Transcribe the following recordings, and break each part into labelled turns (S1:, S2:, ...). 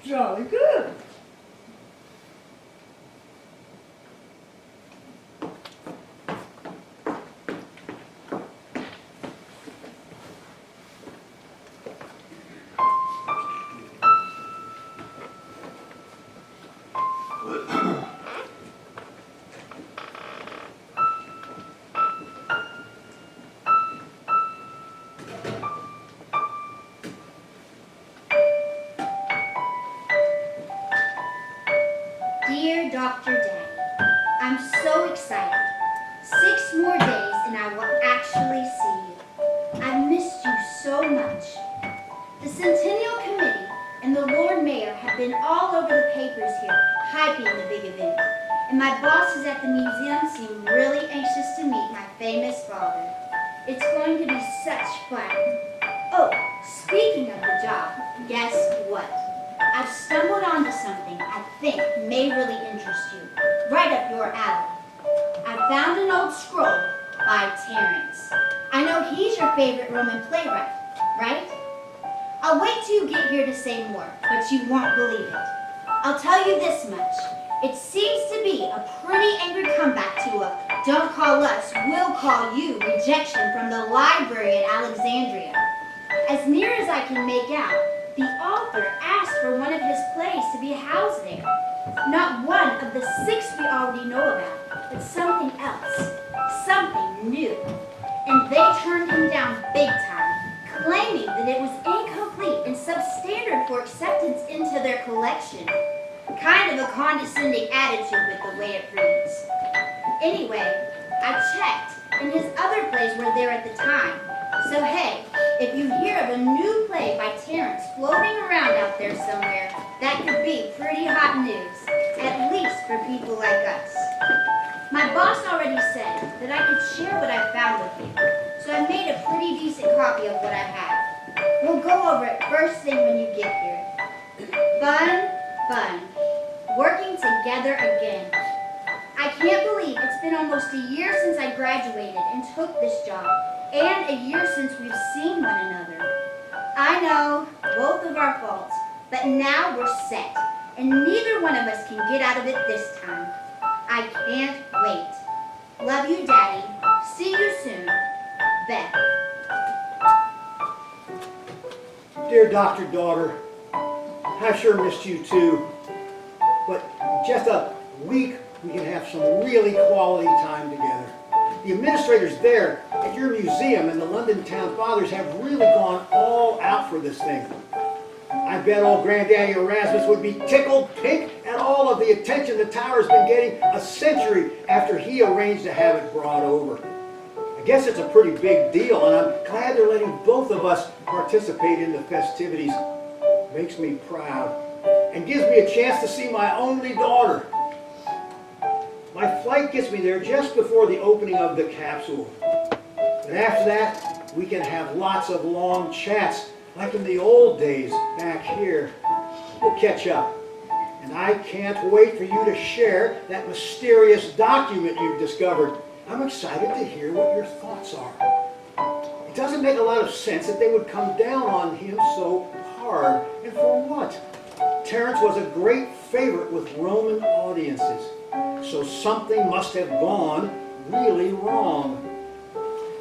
S1: Jolly good.
S2: Dear Dr. Daddy, I'm so excited. 6 more days and I will actually see you. I've missed you so much. The Centennial Committee and the Lord Mayor have been all over the papers here, hyping the big event. And my bosses at the museum seem really anxious to meet my famous father. It's going to be such fun. Oh, speaking of the job, guess what? I've stumbled onto something I think may really interest you, right up your alley. I found an old scroll by Terence. I know he's your favorite Roman playwright, right? I'll wait till you get here to say more, but you won't believe it. I'll tell you this much. It seems to be a pretty angry comeback to a "don't call us, we'll call you" rejection from the library at Alexandria. As near as I can make out, the author asked for one of his plays to be housed there. Not one of the 6 we already know about, but something else, something new. And they turned him down big time, claiming that it was incomplete and substandard for acceptance into their collection. Kind of a condescending attitude with the way it reads. Anyway, I checked, and his other plays were there at the time. So hey, if you hear of a new play by Terence floating around out there somewhere, that could be pretty hot news, at least for people like us. My boss already said that I could share what I found with you, so I made a pretty decent copy of what I have. We'll go over it first thing when you get here. Fun, fun. Working together again. I can't believe it's been almost a year since I graduated and took this job, and a year since we've seen one another. I know, both of our faults, but now we're set, and neither one of us can get out of it this time. I can't wait. Love you, Daddy. See you soon. Beth.
S3: Dear Dr. Daughter, I've sure missed you too. But just a week we can have some really quality time together. The administrators there at your museum and the London Town Fathers have really gone all out for this thing. I bet old Granddaddy Erasmus would be tickled pink at all of the attention the tower's been getting a century after he arranged to have it brought over. I guess it's a pretty big deal, and I'm glad they're letting both of us participate in the festivities. Makes me proud, and gives me a chance to see my only daughter. My flight gets me there just before the opening of the capsule. And after that, we can have lots of long chats, like in the old days back here. We'll catch up. And I can't wait for you to share that mysterious document you've discovered. I'm excited to hear what your thoughts are. It doesn't make a lot of sense that they would come down on him so hard. And for what? Terence was a great favorite with Roman audiences. So something must have gone really wrong.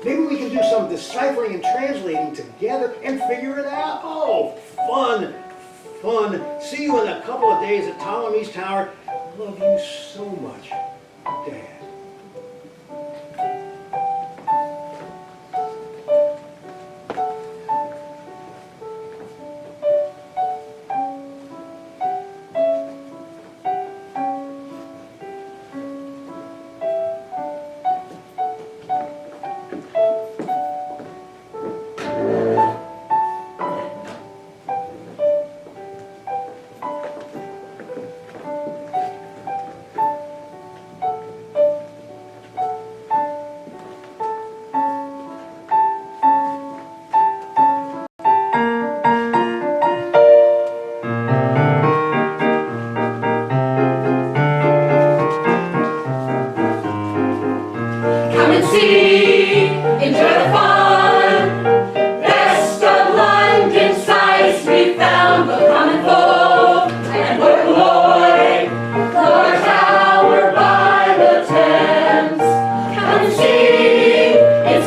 S3: Maybe we can do some deciphering and translating together and figure it out. Oh, fun, fun. See you in a couple of days at Ptolemy's Tower. Love you so much, Dad.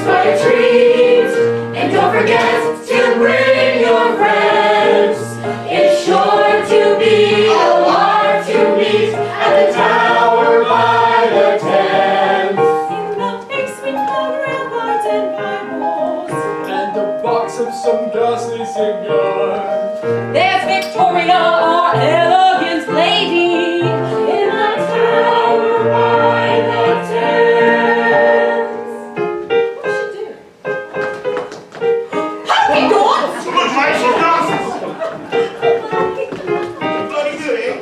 S1: by a treat. And don't forget to bring your friends. It's sure to be a lark to meet at the tower by the Thames.
S4: You love a sweet color ramparts and Bibles.
S5: And a box of some ghastly cigars.
S4: There's Victoria, our elegant lady, in the tower by the Thames. What's she doing? Honky dots!
S6: Look, my glasses! What are you doing?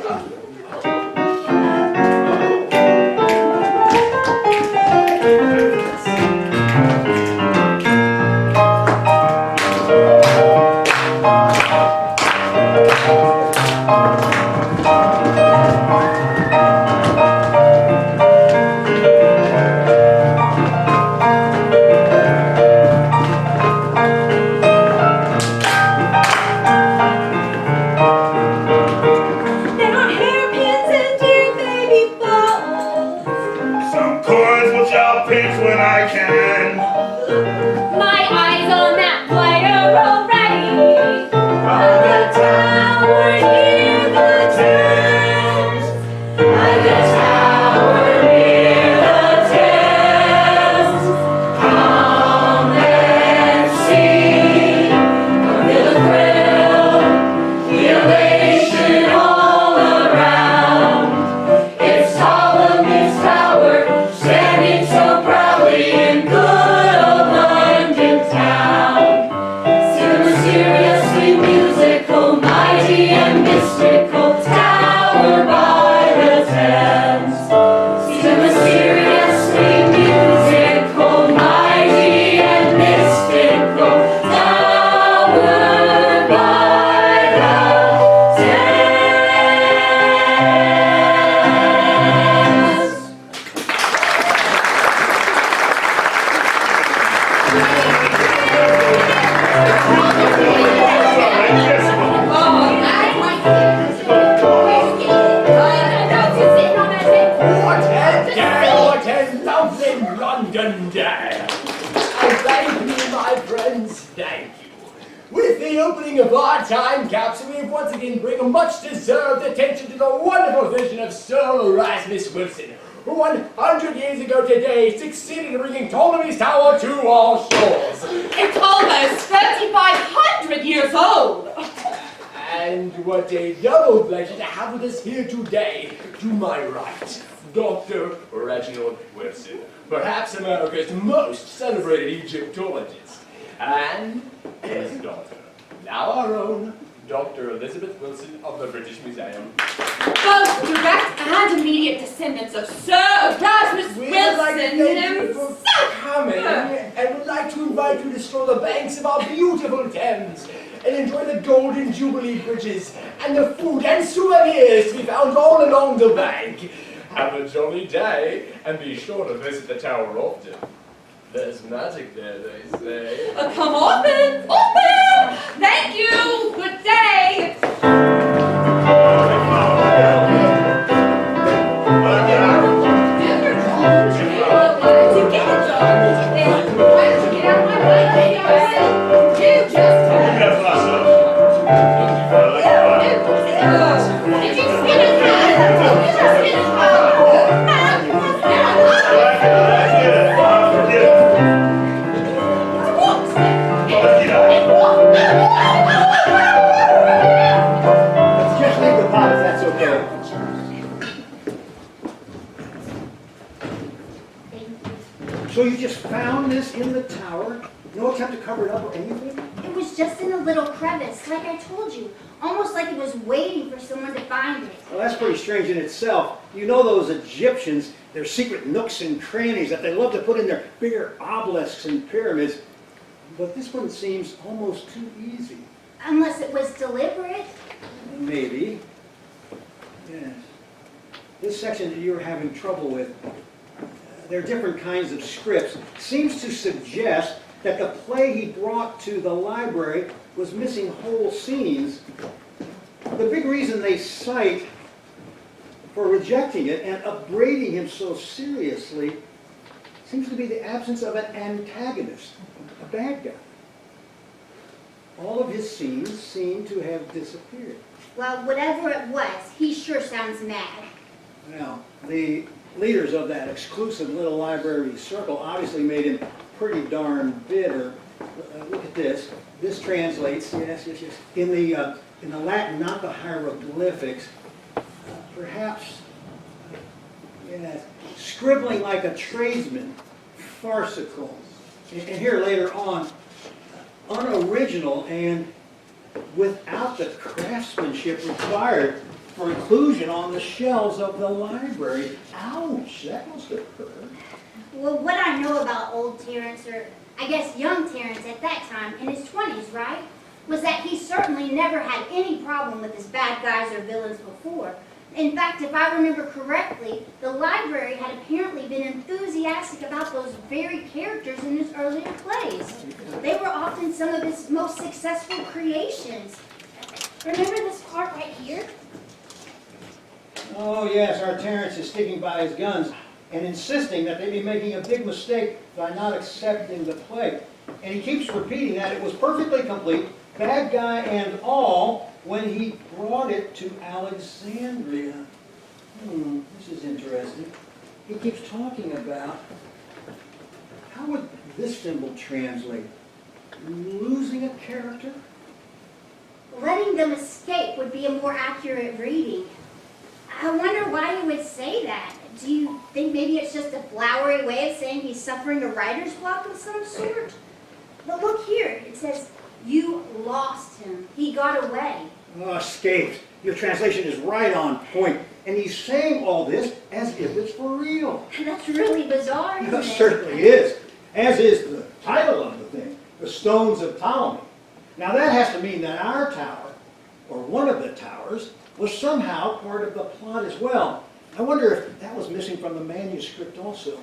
S4: There are hairpins and dear baby balls.
S6: Some chords which I'll pinch when I can.
S4: My eyes on that player already.
S1: By the tower near the Thames. By the tower near the Thames. Come and see. Feel the thrill, the elation all around. It's Ptolemy's tower, standing so proudly in good old London town. See the mysteriously musical, mighty and mystical tower by the Thames. See the mysteriously musical, mighty and mystical tower by the Thames.
S5: What a day, what a lovely London day. And thank you, my friends, thank you. With the opening of our time capsule, we have once again bring much deserved attention to the wonderful vision of Sir Erasmus Wilson, who 100 years ago today succeeded in bringing Ptolemy's Tower to our shores.
S4: It's almost 3,500 years old.
S5: And what a double pleasure to have with us here today, to my right, Dr. Reginald Wilson, perhaps America's most celebrated Egyptologist, and his daughter, now our own Dr. Elizabeth Wilson of the British Museum.
S4: Both direct and immediate descendants of Sir Erasmus
S5: We would like to
S4: Wilson
S5: thank you for
S4: himself.
S5: coming, and would like to invite you to stroll the banks of our beautiful Thames and enjoy the golden Jubilee bridges and the food and souvenirs to be found all along the bank. Have a jolly day, and be sure to visit the tower often. There's magic there, they say.
S4: Come often, often. Thank you. Good day.
S3: Let's just leave the pot if that's okay.
S2: Thank you.
S3: So you just found this in the tower? No attempt to cover it up or anything?
S2: It was just in a little crevice, like I told you. Almost like it was waiting for someone to find it.
S3: Well, that's pretty strange in itself. You know those Egyptians, their secret nooks and crannies that they love to put in their bigger obelisks and pyramids. But this one seems almost too easy.
S2: Unless it was deliberate.
S3: Maybe. Yes. This section that you're having trouble with, there are different kinds of scripts, seems to suggest that the play he brought to the library was missing whole scenes. The big reason they cite for rejecting it and upbraiding him so seriously seems to be the absence of an antagonist, a bad guy. All of his scenes seem to have disappeared.
S2: Well, whatever it was, he sure sounds mad.
S3: Now, the leaders of that exclusive little library circle obviously made him pretty darn bitter. Look at this. This translates, yes. In the Latin, not the hieroglyphics, perhaps, yes, scribbling like a tradesman, farcical. And here later on, unoriginal and without the craftsmanship required for inclusion on the shelves of the library. Ouch, that must have hurt.
S2: Well, what I know about old Terence, or I guess young Terence at that time, in his 20s, right, was that he certainly never had any problem with his bad guys or villains before. In fact, if I remember correctly, the library had apparently been enthusiastic about those very characters in his earlier plays. They were often some of his most successful creations. Remember this part right here?
S3: Oh yes, our Terence is sticking by his guns and insisting that they be making a big mistake by not accepting the play. And he keeps repeating that it was perfectly complete, bad guy and all, when he brought it to Alexandria. This is interesting. He keeps talking about, how would this symbol translate? Losing a character?
S2: Letting them escape would be a more accurate reading. I wonder why he would say that. Do you think maybe it's just a flowery way of saying he's suffering a writer's block of some sort? But look here, it says, you lost him. He got away.
S3: Oh, escaped. Your translation is right on point. And he's saying all this as if it's for real.
S2: That's really bizarre, isn't
S3: It
S2: it?
S3: certainly is. As is the title of the thing, The Stones of Ptolemy. Now that has to mean that our tower, or one of the towers, was somehow part of the plot as well. I wonder if that was missing from the manuscript also.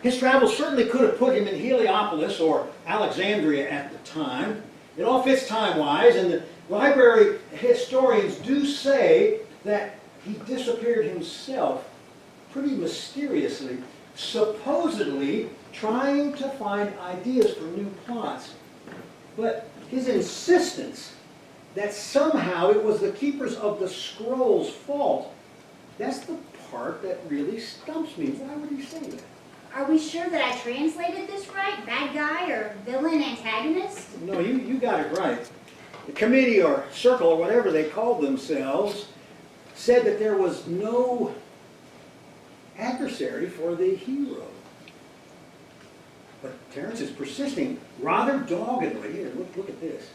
S3: His travels certainly could have put him in Heliopolis or Alexandria at the time. It all fits time-wise, and the library historians do say that he disappeared himself pretty mysteriously, supposedly trying to find ideas for new plots. But his insistence that somehow it was the keepers of the scrolls' fault, that's the part that really stumps me. Why would he say that?
S2: Are we sure that I translated this right? Bad guy or villain antagonist?
S3: No, you got it right. The committee or circle or whatever they called themselves said that there was no adversary for the hero. But Terence is persisting rather doggedly. Here, look at this.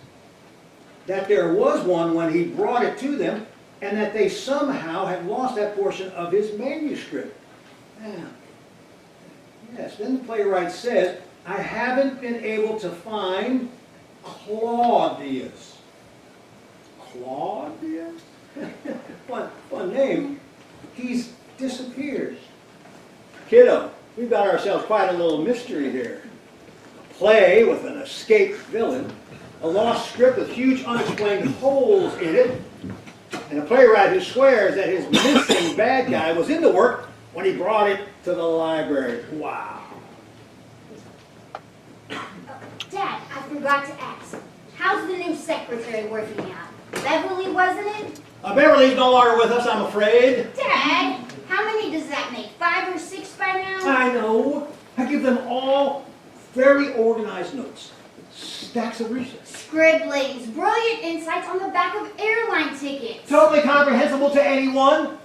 S3: That there was one when he brought it to them, and that they somehow had lost that portion of his manuscript. Yes, then the playwright says, I haven't been able to find Clodius. Clodius? fun name. He's disappeared. Kiddo, we've got ourselves quite a little mystery here. A play with an escaped villain, a lost script with huge unexplained holes in it, and a playwright who swears that his missing bad guy was in the work when he brought it to the library. Wow.
S2: Dad, I forgot to ask. How's the new secretary working out? Beverly, wasn't it?
S3: Beverly's no longer with us, I'm afraid.
S2: Dad, how many does that make? 5 or 6 by now?
S3: I know. I give them all very organized notes. Stacks of research.
S2: Scribblings, brilliant insights on the back of airline tickets.
S3: Totally comprehensible to anyone.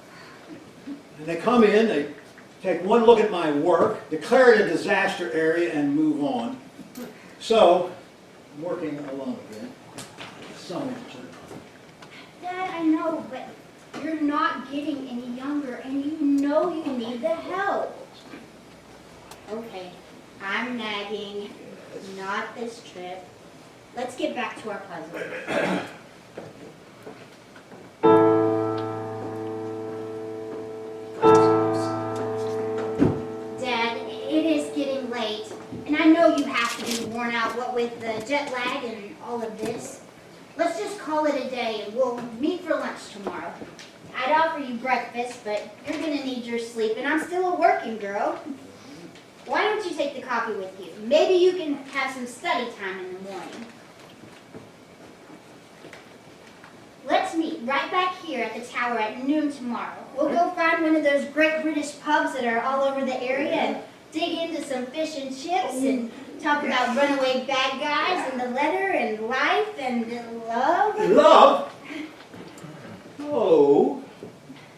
S3: And they come in, they take one look at my work, declare it a disaster area, and move on. So, I'm working alone again.
S2: Dad, I know, but you're not getting any younger, and you know you need the help. Okay, I'm nagging. Not this trip. Let's get back to our puzzle. Dad, it is getting late, and I know you have to be worn out, what with the jet lag and all of this. Let's just call it a day, and we'll meet for lunch tomorrow. I'd offer you breakfast, but you're going to need your sleep, and I'm still a working girl. Why don't you take the copy with you? Maybe you can have some study time in the morning. Let's meet right back here at the tower at noon tomorrow. We'll go find one of those great British pubs that are all over the area and dig into some fish and chips and talk about runaway bad guys and the letter and life and love.
S3: Love? Oh,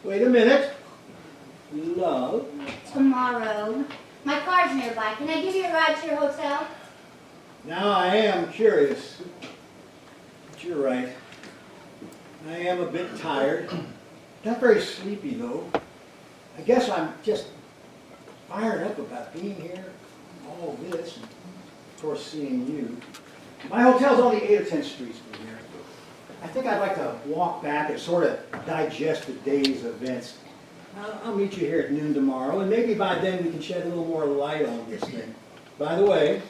S3: wait a minute. Love?
S2: Tomorrow. My car's nearby. Can I give you a ride to your hotel?
S3: Now I am curious. But you're right. I am a bit tired. Not very sleepy though. I guess I'm just fired up about being here, all this, and of course seeing you. My hotel's only 8 or 10 streets from here. I think I'd like to walk back and sort of digest the day's events. I'll meet you here at noon tomorrow, and maybe by then we can shed a little more light on this thing. By the way,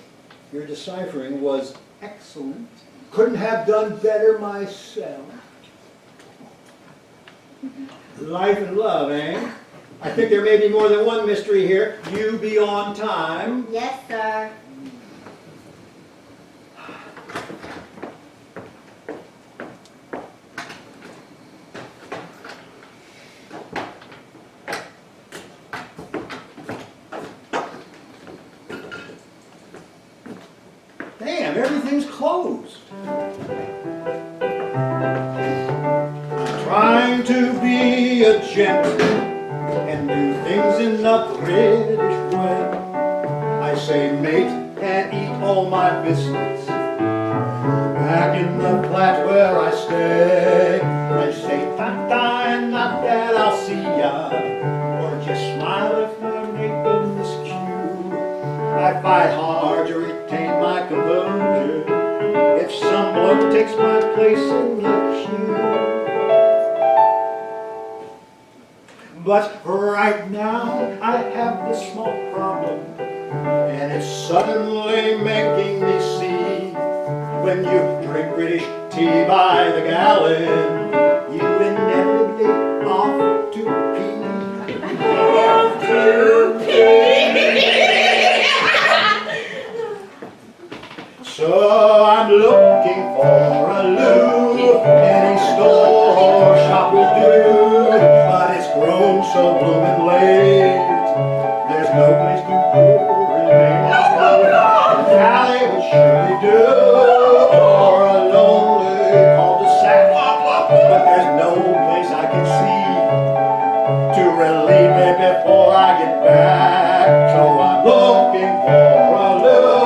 S3: your deciphering was excellent. Couldn't have done better myself. Life and love, eh? I think there may be more than one mystery here. You be on time.
S2: Yes, sir.
S3: Damn, everything's closed. Trying to be a gent and do things in the British way. I say mate and eat all my biscuits. Back in the flat where I stay, I say ta-ta and not that I'll see ya, or just smile if I make a miscue. I fight hard to retain my composure if some bloke takes my place in the queue. But right now I have this small problem, and it's suddenly making me see. When you drink British tea by the gallon, you inevitably off to pee.
S1: Off to pee.
S3: So I'm looking for a loo. Any store or shop will do, but it's grown so bloomin' late. There's no place to go remain. An alley would surely do, or a lonely cul-de-sac, but there's no place I can see to relieve me before I get back. So I'm looking for a loo.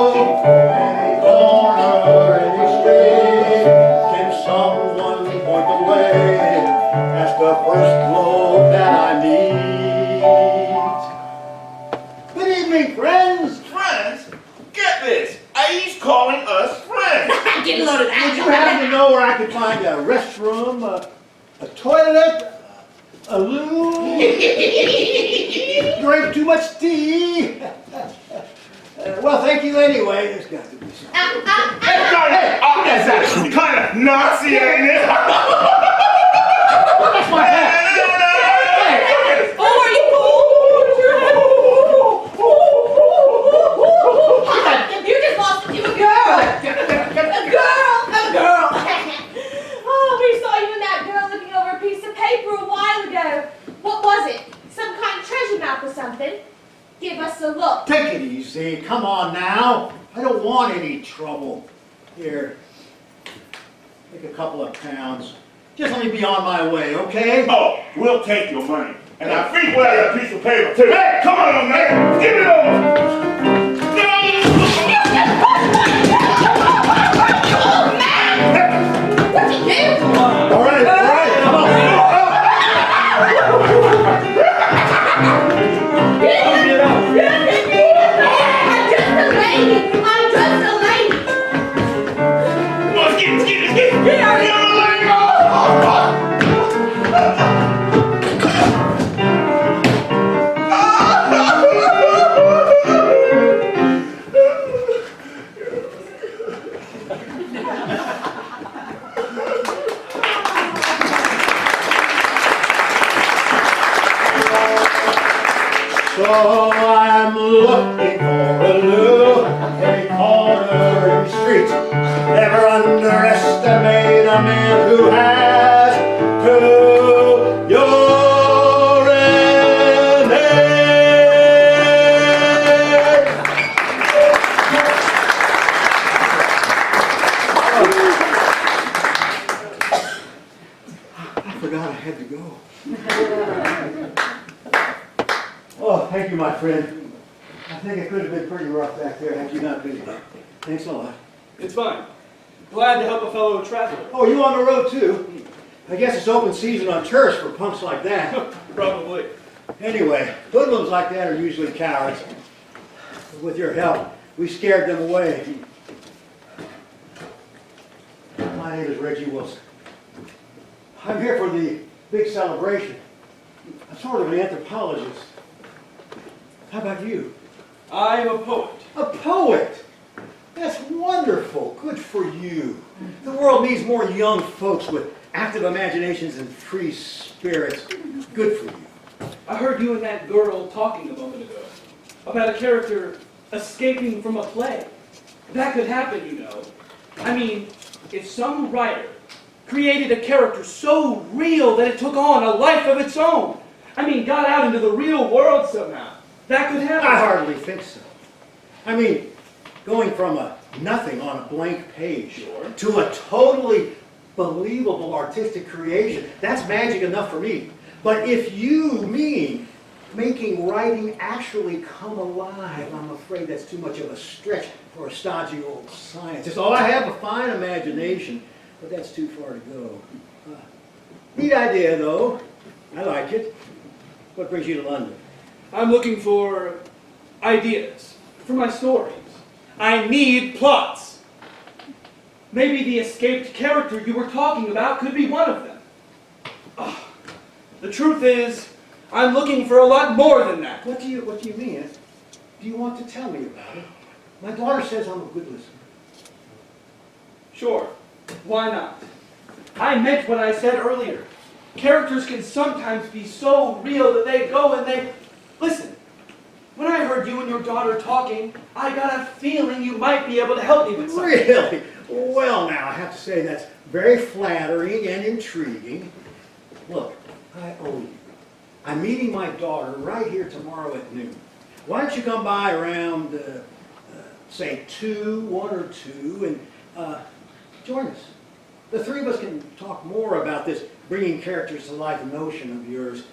S3: Any corner, any street. Can someone point the way? That's the first globe that I need. Good evening, friends.
S6: Friends? Get this. He's calling us friends.
S4: Get loaded
S3: Would you happen to know where I could find a restroom, a toilet, a loo? Drink too much tea? Well, thank you anyway. There's got to be something.
S6: That's kind of Nazi, ain't it?
S3: That's my hat.
S4: Oh, are you cool? You just lost you a girl. A girl. Oh, we saw you and that girl looking over a piece of paper a while ago. What was it? Some kind of treasure map or something? Give us a look.
S3: Take it easy. Come on now. I don't want any trouble. Here, take a couple of pounds. Just let me be on my way, okay?
S6: Oh, we'll take your money. And I think we'll have a piece of paper too. Hey, come on, man. Give it over.
S4: What'd you do?
S3: All right, come on.
S4: I'm just a lady.
S6: Let's get.
S3: So I'm looking for a little every corner and street. Never underestimate a man who has to your image. I forgot I had to go. Oh, thank you, my friend. I think it could have been pretty rough back there had you not been here. Thanks a lot.
S7: It's fine. Glad to help a fellow traveler.
S3: Oh, you on the road too? I guess it's open season on tourists for punks like that.
S7: Probably.
S3: Anyway, hoodlums like that are usually cowards. With your help, we scared them away. My name is Reggie Wilson. I'm here for the big celebration. I'm sort of an anthropologist. How about you?
S7: I am a poet.
S3: A poet? That's wonderful. Good for you. The world needs more young folks with active imaginations and free spirits. Good for you.
S7: I heard you and that girl talking a moment ago about a character escaping from a play. That could happen, you know. I mean, if some writer created a character so real that it took on a life of its own, I mean, got out into the real world somehow, that could happen.
S3: I hardly think so. I mean, going from a nothing on a blank page to a totally believable artistic creation, that's magic enough for me. But if you mean making writing actually come alive, I'm afraid that's too much of a stretch for a stodgy old scientist. Oh, I have a fine imagination, but that's too far to go. Neat idea, though. I like it. What brings you to London?
S7: I'm looking for ideas for my stories. I need plots. Maybe the escaped character you were talking about could be one of them. The truth is, I'm looking for a lot more than that.
S3: What do you mean? Do you want to tell me about it? My daughter says I'm a good listener.
S7: Sure, why not? I meant what I said earlier. Characters can sometimes be so real that they go and they... Listen, when I heard you and your daughter talking, I got a feeling you might be able to help me with something.
S3: Really? Well, now, I have to say that's very flattering and intriguing. Look, I owe you. I'm meeting my daughter right here tomorrow at noon. Why don't you come by around, say, 1 or 2, and join us. The three of us can talk more about this bringing characters to life notion of yours.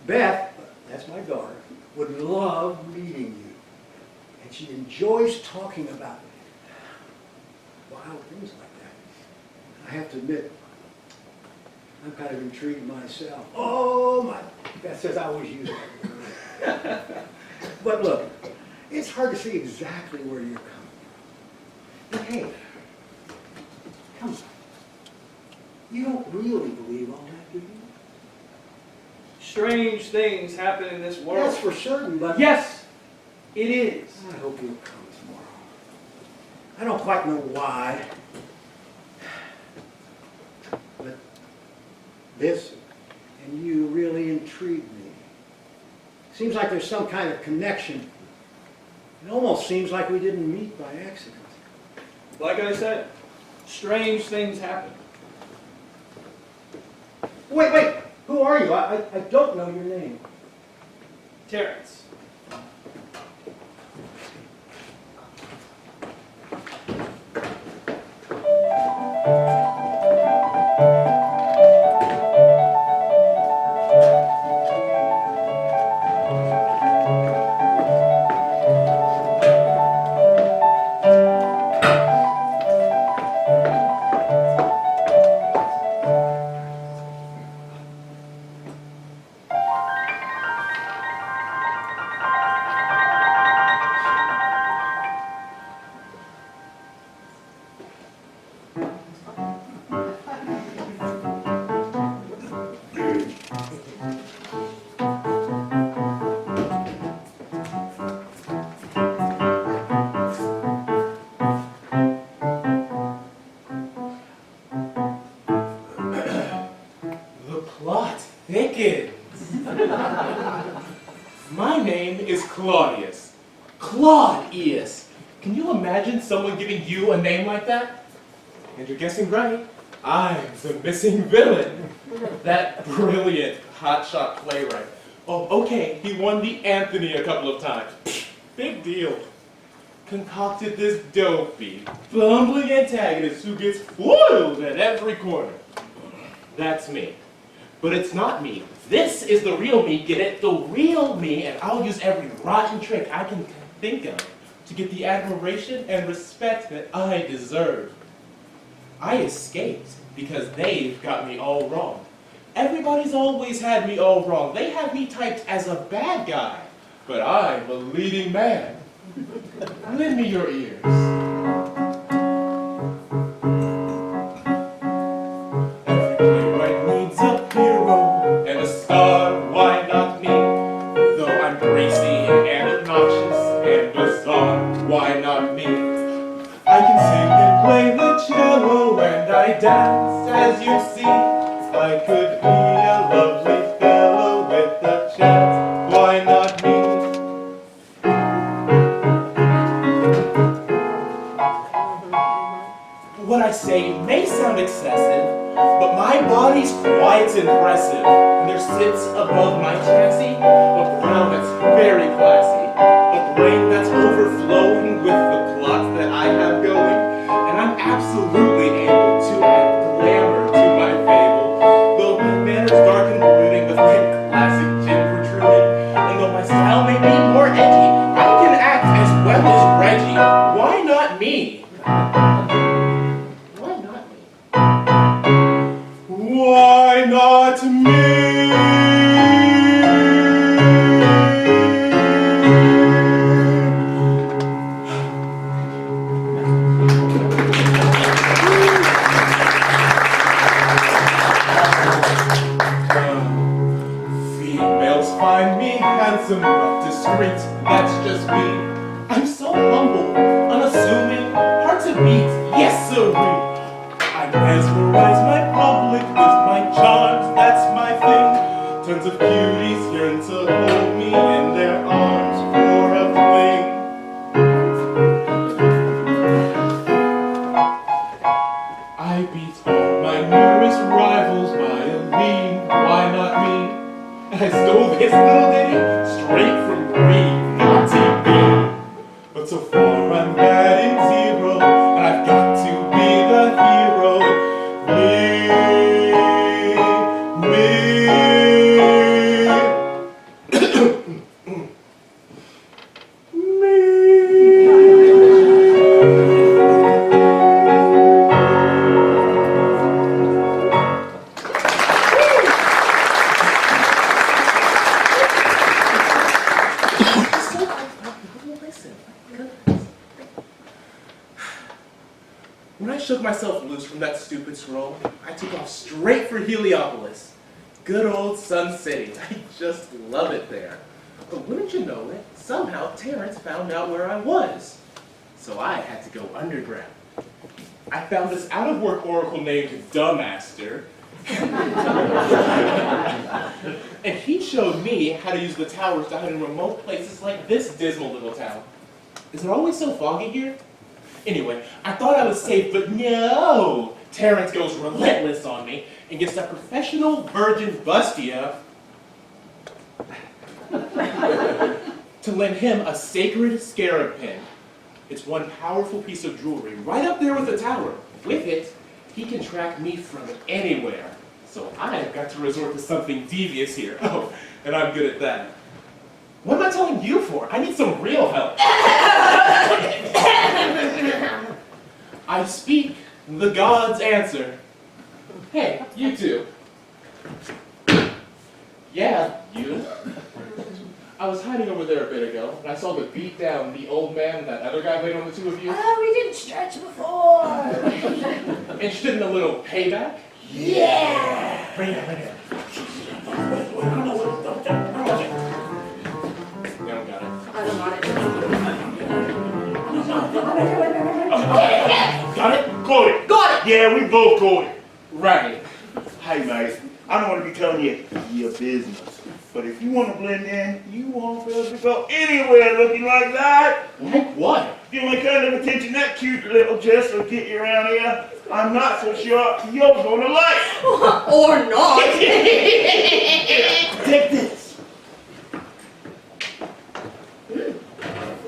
S3: Beth, that's my daughter, would love meeting you. And she enjoys talking about wild things like that. I have to admit, I'm kind of intrigued myself. Oh, my, Beth says I always use that word. But look, it's hard to see exactly where you're coming from. But hey, come on. You don't really believe all that, do you?
S7: Strange things happen in this world.
S3: That's for certain, but...
S7: Yes, it is.
S3: I hope you'll come tomorrow. I don't quite know why, but this and you really intrigue me. Seems like there's some kind of connection. It almost seems like we didn't meet by accident.
S7: Like I said, strange things happen.
S3: Wait, who are you? I don't know your name.
S7: Terence.
S8: My name is Clodius. Can you imagine someone giving you a name like that? And you're guessing right. I'm the missing villain. That brilliant hotshot playwright. Oh, okay, he won the Anthony a couple of times. Big deal. Concocted this dopey, bumbling antagonist who gets foiled at every corner. That's me. But it's not me. This is the real me, get it? The real me, and I'll use every rotten trick I can think of to get the admiration and respect that I deserve. I escaped because they've got me all wrong. Everybody's always had me all wrong. They have me typed as a bad guy, but I'm a leading man. Lend me your ears. Every playwright needs a hero and a star, why not me? Though I'm greasy and obnoxious and bizarre, why not me? I can sing and play the cello and I dance, as you see. I could be a lovely fellow with a chance, why not me? What I say may sound excessive, but my body's quite impressive. And there sits above my chassis a brow that's very classy, a brain that's overflowing with the plots that I have going, and I'm absolutely able to add glamour to my fable, though my manners dark and brooding with my classic chin protruding, and though my style may be more edgy, I can act as well as Reggie. Why not me? Why not me? Females find me handsome but discreet, that's just me. I'm so humble, unassuming, hard to beat, yes sirree. I mesmerize my public with my charms, that's my thing. Tons of cuties yearn to hold me in their arms for a fling. I beat all my nearest rivals by a lean, why not me? And I stole this little ditty straight from Green, naughty me. But so far I'm batting zero, and I've got to be the hero. When I shook myself loose from that stupid scroll, I took off straight for Heliopolis. Good old Sun City. I just love it there. But wouldn't you know it, somehow Terence found out where I was. So I had to go underground. I found this out-of-work oracle named Dumbmaster. And he showed me how to use the towers to hide in remote places like this dismal little town. Is it always so foggy here? Anyway, I thought I was safe, but no! Terence goes relentless on me and gets that professional virgin bustia to lend him a sacred scarab pin. It's one powerful piece of jewelry right up there with the tower. With it, he can track me from anywhere. So I've got to resort to something devious here. Oh, and I'm good at that. What am I telling you for? I need some real help. I speak, the gods answer. Hey, you two. Yeah, you. I was hiding over there a bit ago, and I saw the beat down the old man and that other guy laid on the two of you.
S1: Oh, we didn't stretch before.
S8: Interested in a little payback?
S1: Yeah.
S8: Bring it, bring it. You don't got it.
S4: I don't got it.
S8: Got it?
S6: Caught it.
S4: Got it!
S6: Yeah, we both caught it.
S8: Right.
S6: Hey, mate, I don't want to be telling you your business, but if you want to blend in, you won't be able to go anywhere looking like that.
S8: Like what?
S6: The only kind of attention that cute little Jess will get you around here, I'm not so sure you're gonna like.
S4: Or not.
S6: Take this.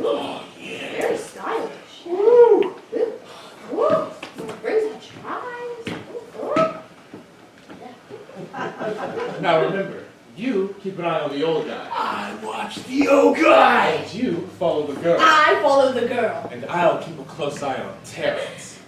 S4: Oh, yeah. Very stylish.
S6: Woo.
S4: Woo. Brings out your eyes.
S8: Now remember, you keep an eye on the old guy.
S6: I watch the old guy.
S8: And you follow the girl.
S4: I follow the girl.
S8: And I'll keep a close eye on Terence.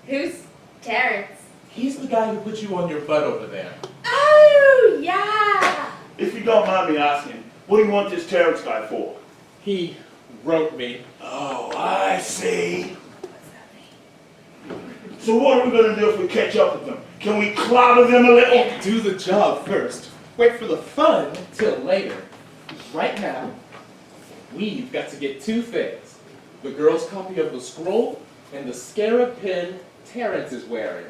S4: Who's Terence?
S8: He's the guy who put you on your butt over there.
S4: Oh, yeah.
S6: If you don't mind me asking, what do you want this Terence guy for?
S8: He wrote me.
S6: Oh, I see. So what are we gonna do if we catch up with them? Can we clobber them a little?
S8: Do the job first. Wait for the fun till later. Right now, we've got to get two things. The girl's copy of the scroll and the scarab pin Terence is wearing.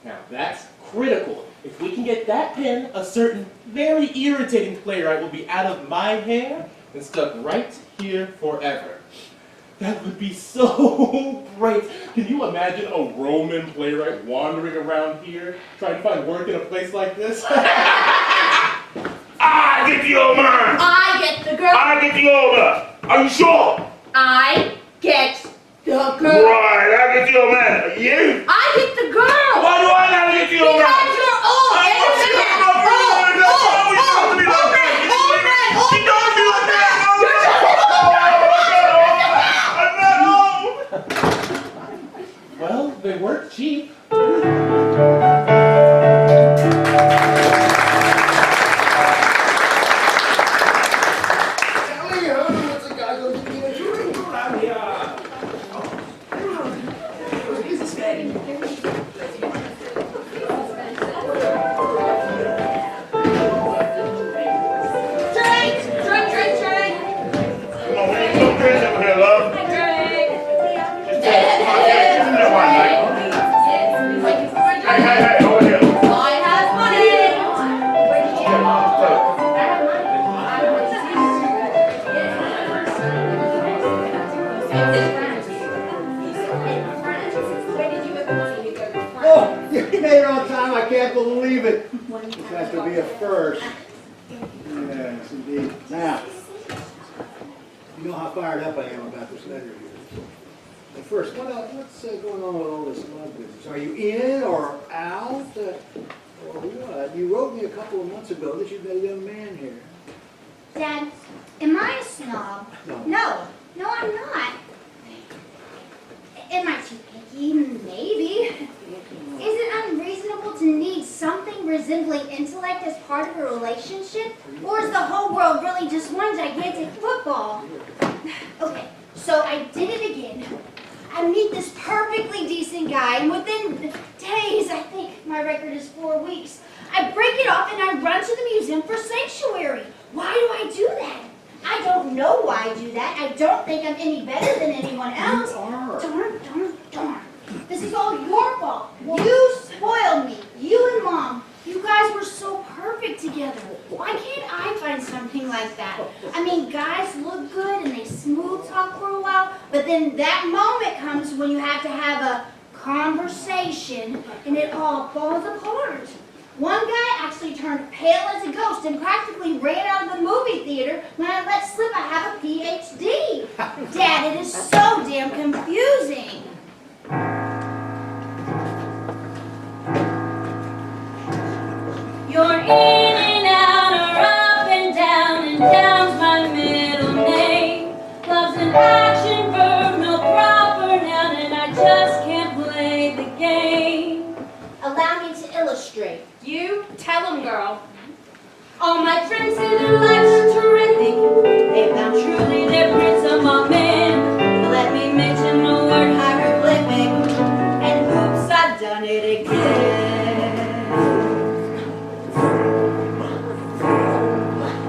S8: Now that's critical. If we can get that pin, a certain very irritating playwright will be out of my hair and stuck right here forever. That would be so great. Can you imagine a Roman playwright wandering around here trying to find work in a place like this?
S6: I get the old man.
S4: I get the girl.
S6: I get the older. Are you sure?
S4: I get the girl.
S6: Right, I get the old man. Are you?
S4: I get the girl.
S6: Why do I gotta get the old man?
S4: Because you're old.
S6: I want to get my friend. She don't do like that.
S8: Well, they work cheap.
S3: Believe it. This has to be a first. Yes, indeed. Now, you know how fired up I am about this letter here. But first, what's going on with all this love business? Are you in or out? Or what? You wrote me a couple of months ago that you've got a young man here.
S2: Dad, am I a snob? No, I'm not. Am I too picky? Maybe. Is it unreasonable to need something resembling intellect as part of a relationship? Or is the whole world really just one gigantic football? Okay, so I did it again. I meet this perfectly decent guy, and within days, I think my record is 4 weeks, I break it off and I run to the museum for sanctuary. Why do I do that? I don't know why I do that. I don't think I'm any better than anyone else. Darn. This is all your fault. You spoiled me. You and Mom. You guys were so perfect together. Why can't I find something like that? I mean, guys look good and they smooth talk for a while, but then that moment comes when you have to have a conversation and it all falls apart. One guy actually turned pale as a ghost and practically ran out of the movie theater when I let slip I have a PhD. Dad, it is so damn confusing.
S1: You're in and out or up and down's my middle name. Love's an action verb, no proper noun, and I just can't play the game.
S4: Allow me to illustrate. You tell them, girl.
S1: All my friends say their life's terrific. They found truly their prince among men. Let me mention the word hieroglyphic, and oops, I've done it again.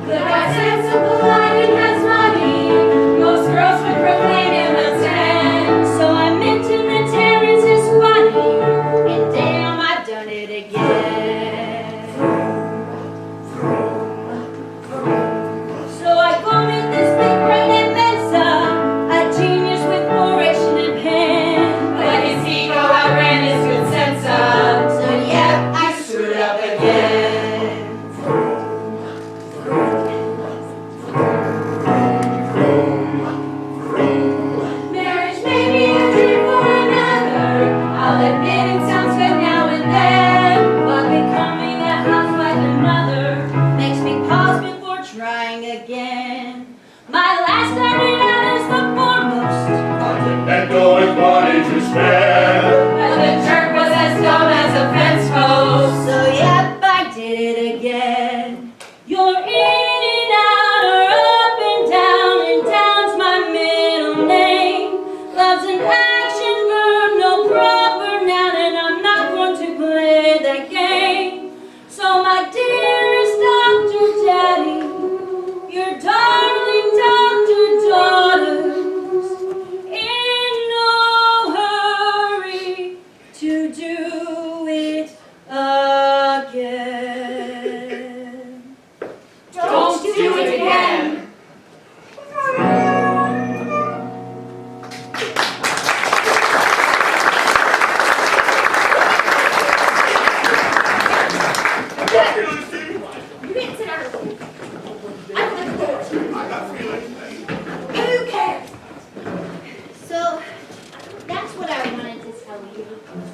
S1: The right sense of polite and has money. Most girls would proclaim him a 10. So I mentioned that Terence is funny, and damn, I've done it again.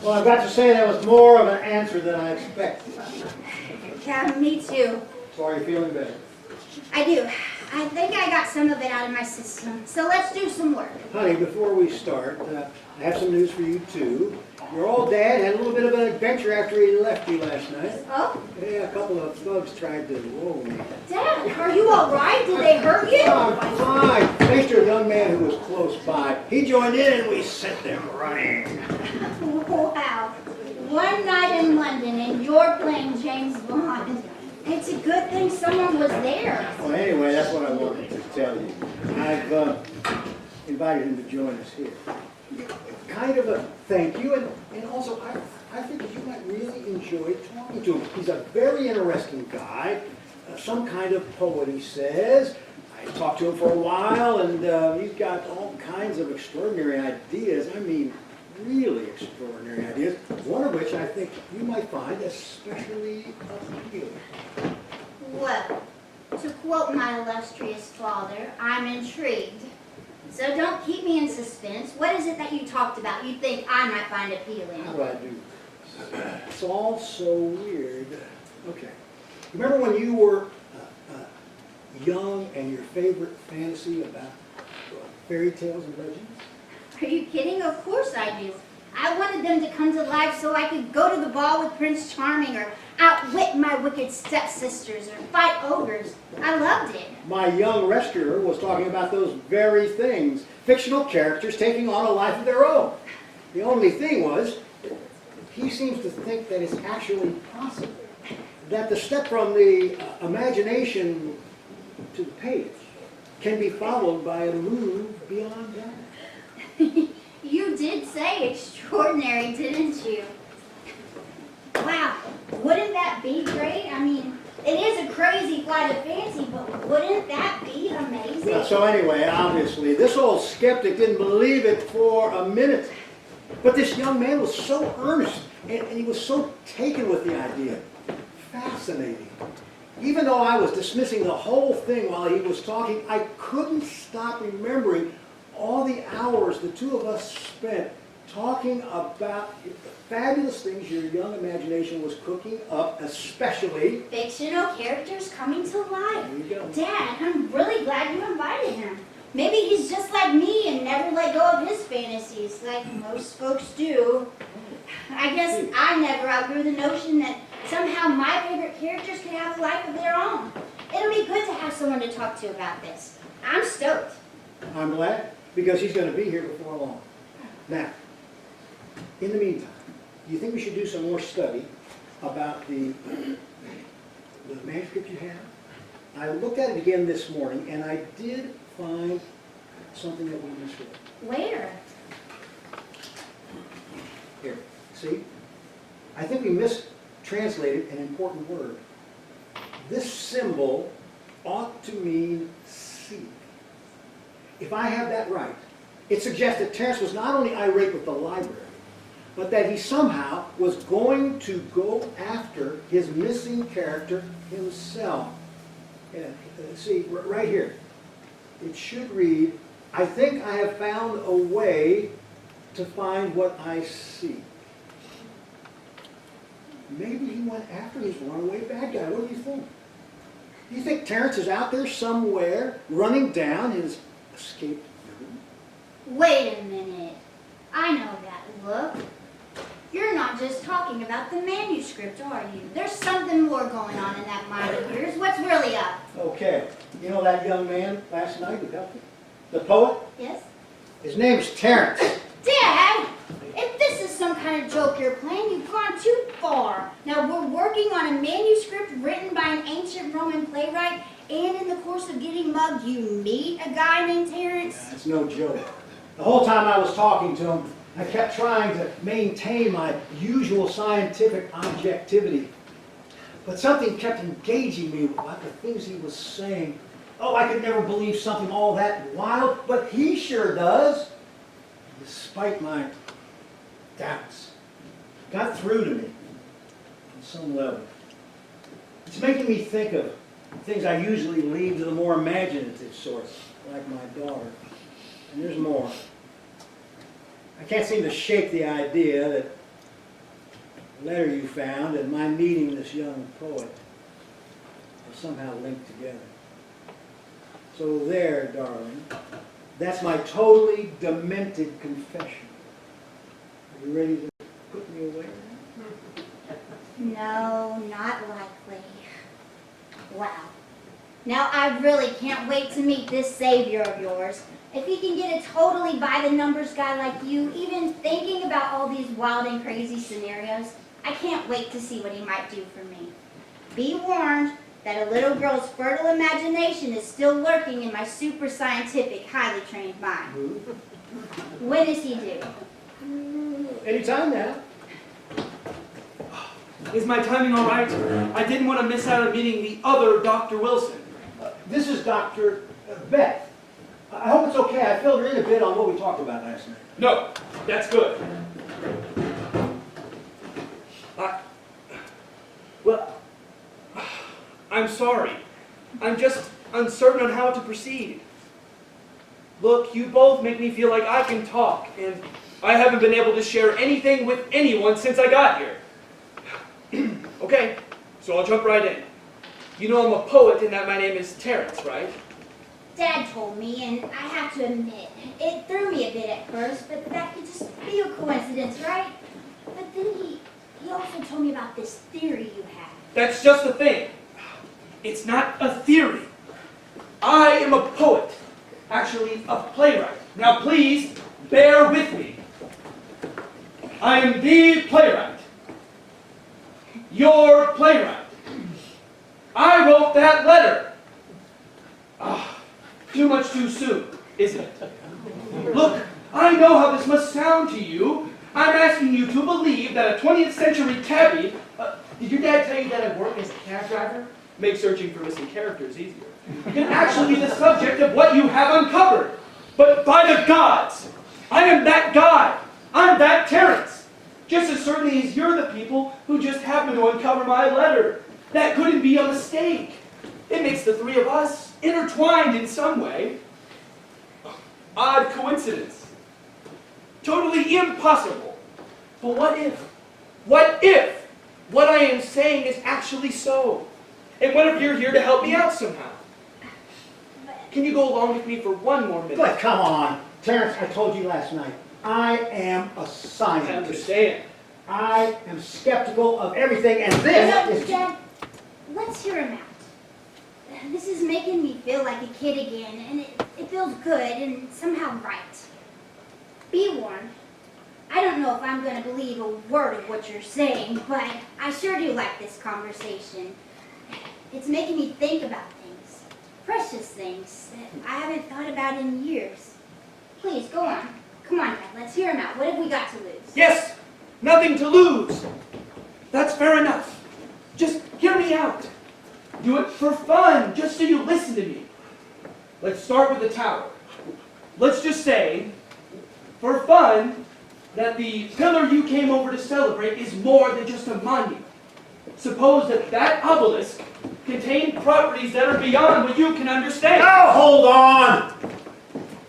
S3: Well, I've got to say that was more of an answer than I expected.
S2: Yeah, me too.
S3: So are you feeling better?
S2: I do. I think I got some of it out of my system. So let's do some work.
S3: Honey, before we start, I have some news for you too. Your old dad had a little bit of an adventure after he left you last night.
S2: Oh,
S3: Yeah, a couple of thugs tried to whoa me.
S2: Dad, are you all right? Did they hurt you?
S3: I'm fine. Thanks to a young man who was close by. He joined in and we sent them running.
S2: Wow. One night in London and you're playing James Bond. It's a good thing someone was there.
S3: Well, anyway, that's what I wanted to tell you. I've invited him to join us here. Kind of a thank you, and also I think that you might really enjoy talking to him. He's a very interesting guy, some kind of poet, he says. I talked to him for a while, and he's got all kinds of extraordinary ideas. I mean, really extraordinary ideas, one of which I think you might find especially appealing.
S2: Well, to quote my illustrious father, I'm intrigued. So don't keep me in suspense. What is it that you talked about you think I might find appealing?
S3: How do I do this? It's all so weird. Okay. Remember when you were young and your favorite fantasy about fairy tales and legends?
S2: Are you kidding? Of course I do. I wanted them to come to life so I could go to the ball with Prince Charming or outwit my wicked stepsisters or fight ogres. I loved it.
S3: My young rescuer was talking about those very things. Fictional characters taking on a life of their own. The only thing was, he seems to think that it's actually possible. That the step from the imagination to the page can be followed by a move beyond that.
S2: You did say extraordinary, didn't you? Wow, wouldn't that be great? I mean, it is a crazy flight of fancy, but wouldn't that be amazing?
S3: So anyway, obviously, this old skeptic didn't believe it for a minute. But this young man was so earnest, and he was so taken with the idea. Fascinating. Even though I was dismissing the whole thing while he was talking, I couldn't stop remembering all the hours the two of us spent talking about the fabulous things your young imagination was cooking up, especially
S2: Fictional characters coming to life.
S3: There you go.
S2: Dad, I'm really glad you invited him. Maybe he's just like me and never let go of his fantasies like most folks do. I guess I never outgrew the notion that somehow my favorite characters could have a life of their own. It'll be good to have someone to talk to about this. I'm stoked.
S3: I'm glad, because he's going to be here before long. Now, in the meantime, do you think we should do some more study about the manuscript you have? I looked at it again this morning, and I did find something that we misread.
S2: Where?
S3: Here, see? I think we mistranslated an important word. This symbol ought to mean seek. If I have that right, it suggests that Terence was not only irate with the library, but that he somehow was going to go after his missing character himself. Yeah, see, right here, it should read, I think I have found a way to find what I seek. Maybe he went after his runaway bad guy. What do you think? Do you think Terence is out there somewhere running down his escaped villain?
S2: Wait a minute. I know that look. You're not just talking about the manuscript, are you? There's something more going on in that mind of yours. What's really up?
S3: Okay. You know that young man last night who helped you? The poet?
S2: Yes?
S3: His name's Terence.
S2: Dad! If this is some kind of joke you're playing, you've gone too far. Now, we're working on a manuscript written by an ancient Roman playwright, and in the course of getting mugged, you meet a guy named Terence.
S3: It's no joke. The whole time I was talking to him, I kept trying to maintain my usual scientific objectivity. But something kept engaging me about the things he was saying. Oh, I could never believe something all that wild, but he sure does. Despite my doubts, it got through to me on some level. It's making me think of things I usually leave to the more imaginative source, like my daughter. And there's more. I can't seem to shake the idea that The letter you found and my meeting this young poet are somehow linked together. So there, darling, that's my totally demented confession. Are you ready to put me away now?
S2: No, not likely. Wow. Now I really can't wait to meet this savior of yours. If he can get a totally by-the-numbers guy like you, even thinking about all these wild and crazy scenarios, I can't wait to see what he might do for me. Be warned that a little girl's fertile imagination is still lurking in my super scientific, highly trained mind. When is he due?
S3: Anytime now.
S7: Is my timing all right? I didn't want to miss out on meeting the other Dr. Wilson.
S3: This is Dr. Beth. I hope it's okay. I filled her in a bit on what we talked about last night.
S7: No, that's good. I'm sorry. I'm just uncertain on how to proceed. Look, you both make me feel like I can talk, and I haven't been able to share anything with anyone since I got here. Okay, so I'll jump right in. You know I'm a poet and that my name is Terence, right?
S2: Dad told me, and I have to admit, it threw me a bit at first, but that could just be a coincidence, right? But then he also told me about this theory you have.
S7: That's just the thing. It's not a theory. I am a poet. Actually, a playwright. Now please, bear with me. I am the playwright. Your playwright. I wrote that letter. Too much too soon, isn't it? Look, I know how this must sound to you. I'm asking you to believe that a 20th century cabbie... did your dad tell you that I work as a cab driver? Makes searching for missing characters easier. Can actually be the subject of what you have uncovered. But by the gods, I am that guy. I'm that Terence. Just as certainly as you're the people who just happened to uncover my letter. That couldn't be a mistake. It makes the three of us intertwined in some way. Odd coincidence. Totally impossible. But what if? What if what I am saying is actually so? And what if you're here to help me out somehow? Can you go along with me for one more minute?
S3: But come on. Terence, I told you last night, I am a scientist.
S7: I understand.
S3: I am skeptical of everything, and this is...
S2: Dad, let's hear him out. This is making me feel like a kid again, and it feels good and somehow right. Be warned. I don't know if I'm going to believe a word of what you're saying, but I sure do like this conversation. It's making me think about things, precious things that I haven't thought about in years. Please, go on. Come on, Dad, let's hear him out. What have we got to lose?
S7: Yes, nothing to lose. That's fair enough. Just hear me out. Do it for fun, just so you listen to me. Let's start with the tower. Let's just say, for fun, that the pillar you came over to celebrate is more than just a monument. Suppose that obelisk contained properties that are beyond what you can understand.
S3: Now, hold on!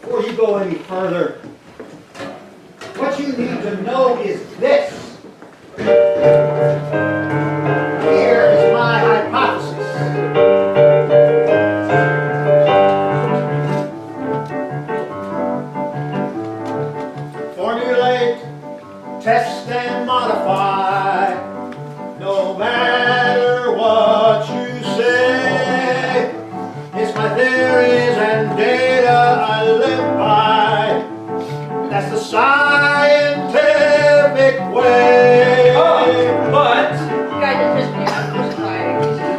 S3: Before you go any further, what you need to know is this. Here is my hypothesis. Formulate, test, and modify, no matter what you say. It's my theories and data I live by. That's the scientific way.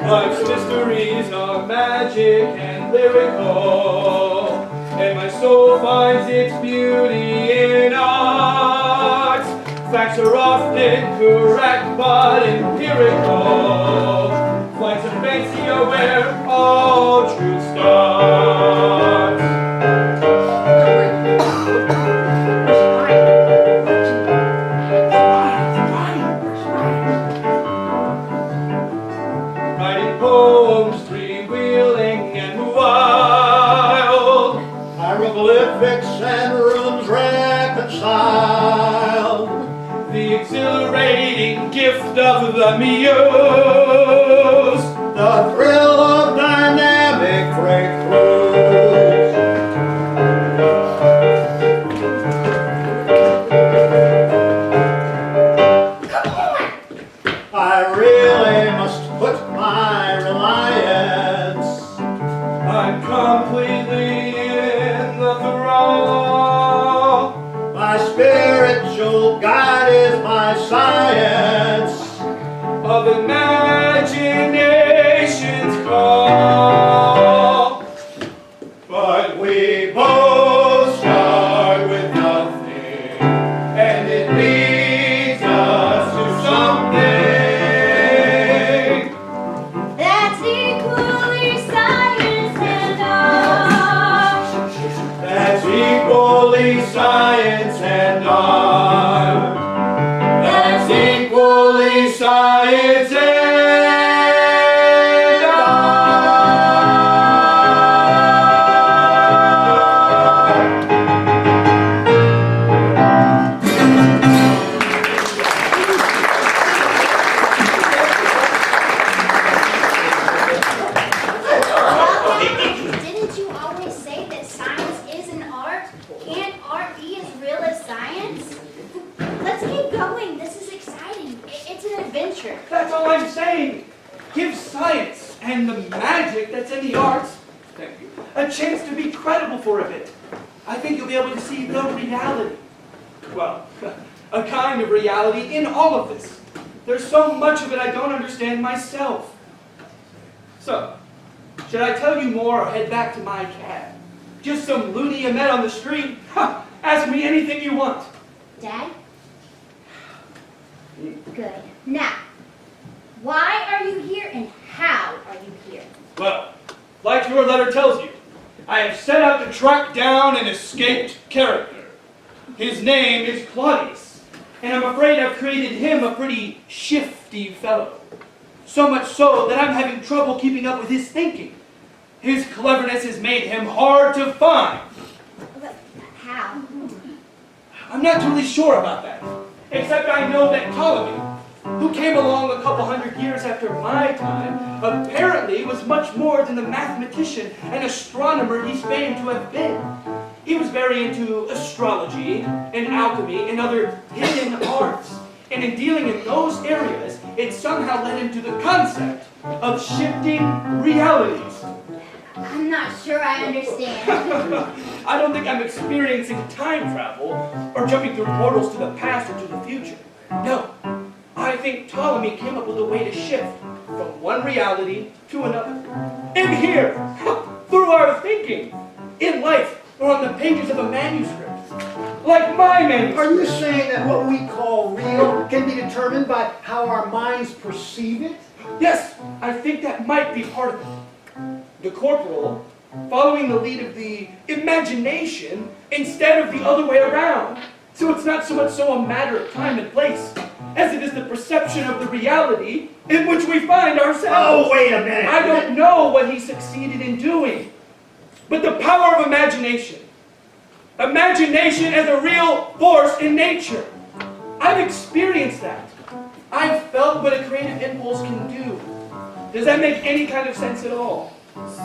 S7: Life's mysteries are magic and lyrical, and my soul finds its beauty in art. Facts are often correct but empirical. Flights of fancy are where all truth starts. Writing poems, three-wheeling and wild.
S3: Hieroglyphics and runes reconciled.
S7: The exhilarating gift gift of the muse.
S3: The thrill of dynamic breakthroughs. I really must put my reliance.
S7: I'm completely in the thrall.
S3: My spiritual guide is my science.
S7: Of imagination's call.
S3: But we both start with nothing, and it leads us to something.
S2: That's equally science and art.
S3: That's equally science and art. That's equally science and art.
S2: Didn't you always say that science is an art? Can't art be as real as science? Let's keep going. This is exciting. It's an adventure.
S7: That's all I'm saying. Give science and the magic that's in the arts, thank you, a chance to be credible for a bit. I think you'll be able to see the reality. Well, a kind of reality in all of this. There's so much of it I don't understand myself. So, should I tell you more or head back to my cab? Just some loony you met on the street? Ha! Ask me anything you want.
S2: Dad? Good. Now, why are you here and how are you here?
S7: Well, like your letter tells you, I have set out to track down an escaped character. His name is Clodius, and I'm afraid I've created him a pretty shifty fellow. So much so that I'm having trouble keeping up with his thinking. His cleverness has made him hard to find.
S2: But how?
S7: I'm not totally sure about that, except I know that Ptolemy, who came along a couple hundred years after my time, apparently was much more than the mathematician and astronomer he's famed to have been. He was very into astrology and alchemy and other hidden arts. And in dealing in those areas, it somehow led him to the concept of shifting realities.
S2: I'm not sure I understand.
S7: I don't think I'm experiencing time travel or jumping through portals to the past or to the future. No, I think Ptolemy came up with a way to shift from one reality to another. And here, through our thinking, in life, or on the pages of a manuscript. Like my manuscript.
S3: Are you saying that what we call real can be determined by how our minds perceive it?
S7: Yes, I think that might be part of it. The corporal, following the lead of the imagination instead of the other way around. So it's not so much so a matter of time and place, as it is the perception of the reality in which we find ourselves.
S3: Oh, wait a minute.
S7: I don't know what he succeeded in doing, but the power of imagination. Imagination as a real force in nature. I've experienced that. I've felt what a creative impulse can do. Does that make any kind of sense at all?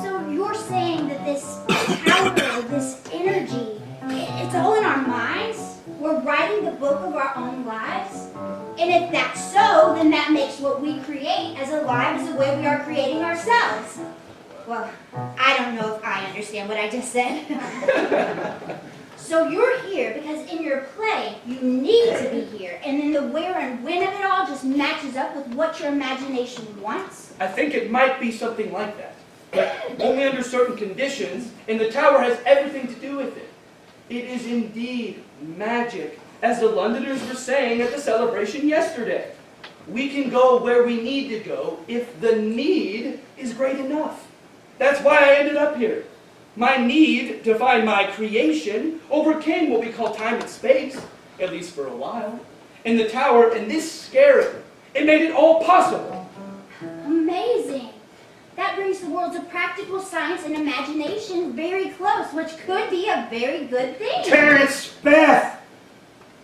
S2: So you're saying that this power, this energy, it's all in our minds? We're writing the book of our own lives? And if that's so, then that makes what we create as alive as the way we are creating ourselves. Well, I don't know if I understand what I just said. So you're here because in your play, you need to be here. And then the where and when of it all just matches up with what your imagination wants?
S7: I think it might be something like that. But only under certain conditions, and the tower has everything to do with it. It is indeed magic, as the Londoners were saying at the celebration yesterday. We can go where we need to go if the need is great enough. That's why I ended up here. My need to find my creation overcame what we call time and space, at least for a while. And the tower and this scarab, it made it all possible.
S2: Amazing. That brings the worlds of practical science and imagination very close, which could be a very good thing.
S3: Terence, Beth!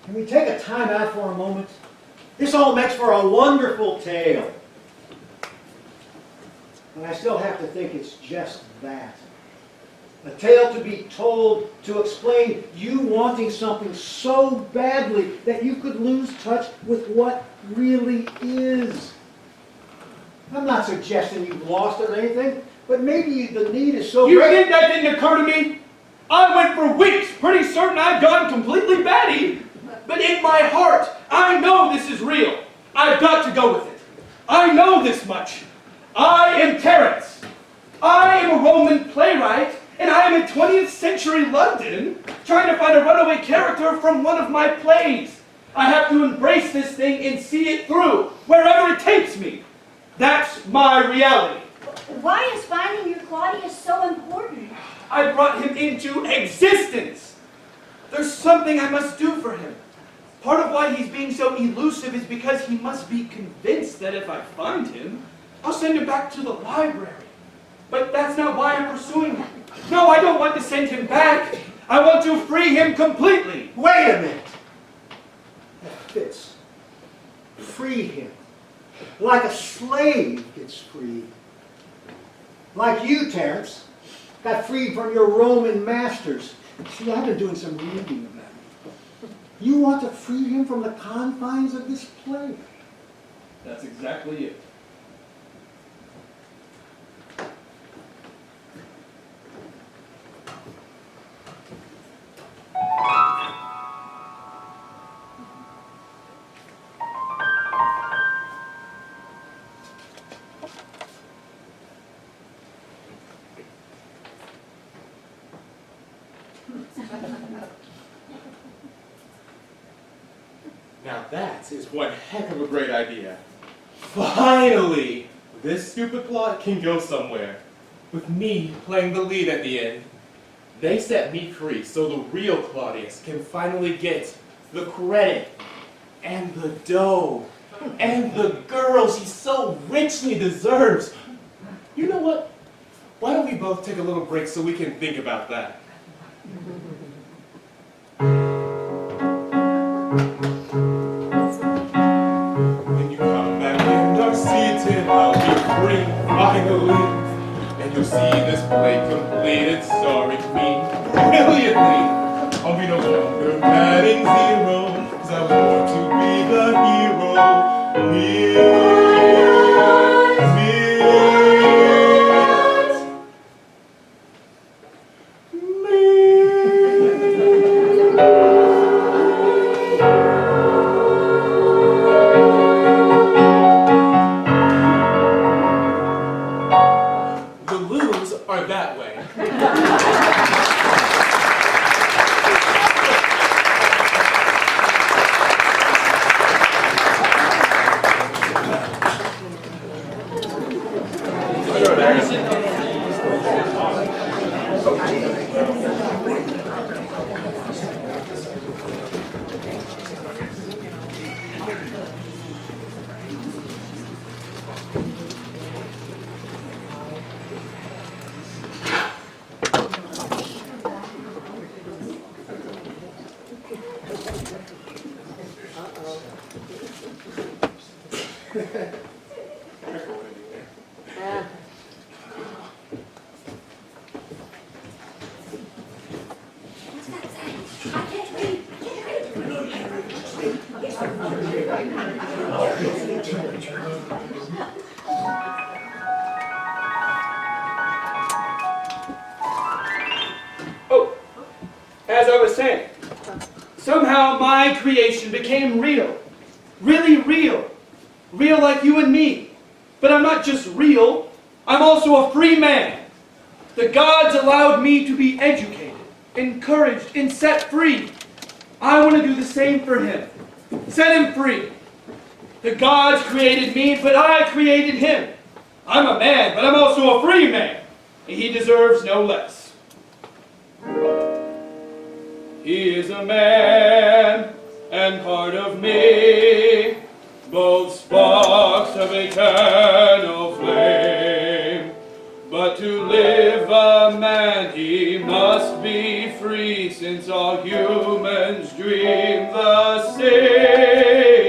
S3: Can we take a time out for a moment? This all makes for a wonderful tale. And I still have to think it's just that. A tale to be told to explain you wanting something so badly that you could lose touch with what really is. I'm not suggesting you've lost it or anything, but maybe the need is so
S7: You
S3: great.
S7: think that didn't occur to me? I went for weeks, pretty certain I'd gone completely batty. But in my heart, I know this is real. I've got to go with it. I know this much. I am Terence. I am a Roman playwright, and I am in 20th century London trying to find a runaway character from one of my plays. I have to embrace this thing and see it through, wherever it takes me. That's my reality.
S2: Why is finding your Clodius so important?
S7: I brought him into existence. There's something I must do for him. Part of why he's being so elusive is because he must be convinced that if I find him, I'll send him back to the library. But that's not why I'm pursuing him. No, I don't want to send him back. I want to free him completely.
S3: Wait a minute. That fits. Free him. Like a slave gets freed. Like you, Terence, got freed from your Roman masters. See, I've been doing some reading about it. You want to free him from the confines of this play.
S7: That's exactly it.
S8: Now that is one heck of a great idea. Finally! This stupid plot can go somewhere. With me playing the lead at the end. They set me free so the real Clodius can finally get the credit and the dough and the girls he so richly deserves. You know what? Why don't we both take a little break so we can think about that? When you come back and are seated, I'll be free finally. And you'll see this play completed, starring me brilliantly. I'll be no longer batting zero, 'cause I want to be the hero. Me. The loos are that way.
S7: As I was saying, somehow my creation became real. Really real. Real like you and me. But I'm not just real, I'm also a free man. The gods allowed me to be educated, encouraged, and set free. I want to do the same for him. Set him free. The gods created me, but I created him. I'm a man, but I'm also a free man. And he deserves no less. He is a man, and part of me, both sparks of eternal flame. But to live a man, he must be free, since all humans dream the same.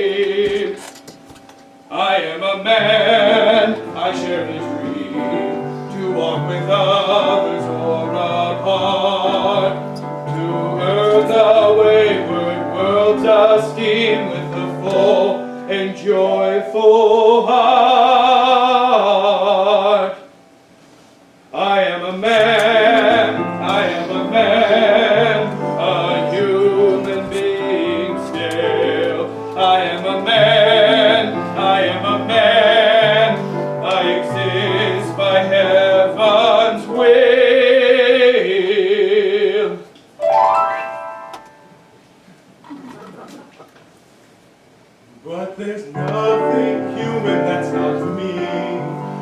S7: sing with a full and joyful heart. I am a man, I am a man, a human being still. I am a man, I am a man, I exist by heaven's will.
S8: But there's nothing human that's not me.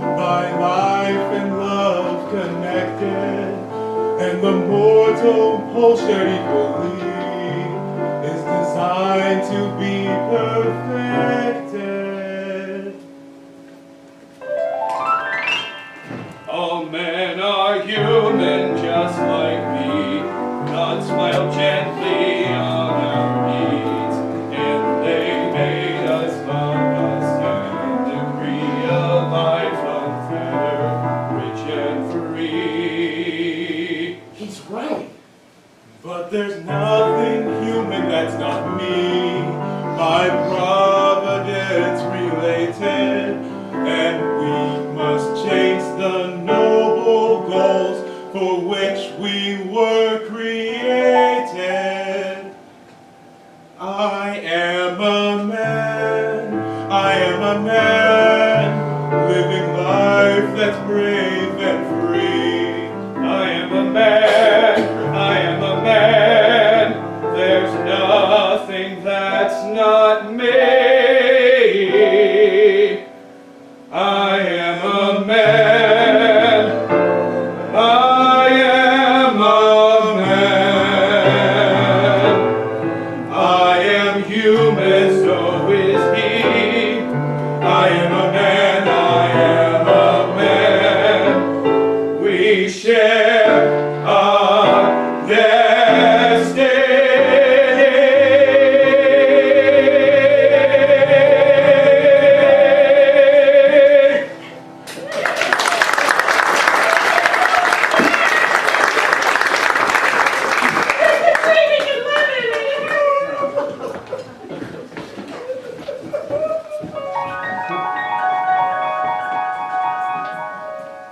S8: My life and love connected, and the mortal whole shared equally is designed to be perfected.
S7: All men are human just like me. God smiled gently on our needs, and they made us love us and agree a life unfettered, rich and free.
S8: He's right. But there's nothing human that's not me. My providence related, and we must chase the noble goals for which we were created. I am a man, I am a man, living life that's brave and free.
S7: I am a man, I am a man, there's nothing that's not me. I am a man, I am a man, I am human, so is he. I am a man, I am a man, we share a destiny.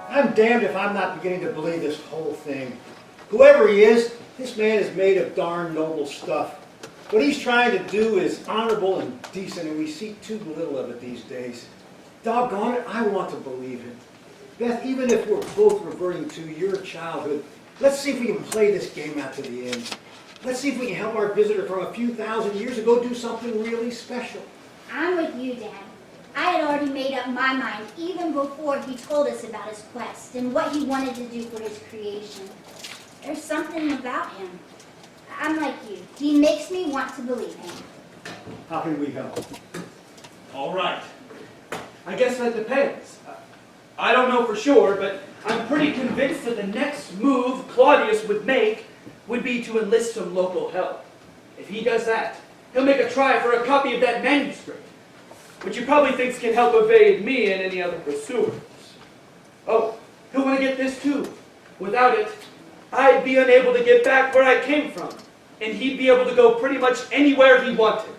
S3: I'm damned if I'm not beginning to believe this whole thing. Whoever he is, this man is made of darn noble stuff. What he's trying to do is honorable and decent, and we see too little of it these days. Doggone it, I want to believe him. Beth, even if we're both reverting to your childhood, let's see if we can play this game out to the end. Let's see if we can help our visitor from a few thousand years ago do something really special.
S2: I'm with you, Dad. I had already made up my mind even before he told us about his quest and what he wanted to do for his creation. There's something about him. I'm like you. He makes me want to believe him.
S3: How can we help?
S7: All right. I guess that depends. I don't know for sure, but I'm pretty convinced that the next move Clodius would make would be to enlist some local help. If he does that, he'll make a try for a copy of that manuscript, which he probably thinks can help evade me and any other pursuers. Oh, he'll want to get this too. Without it, I'd be unable to get back where I came from, and he'd be able to go pretty much anywhere he wanted.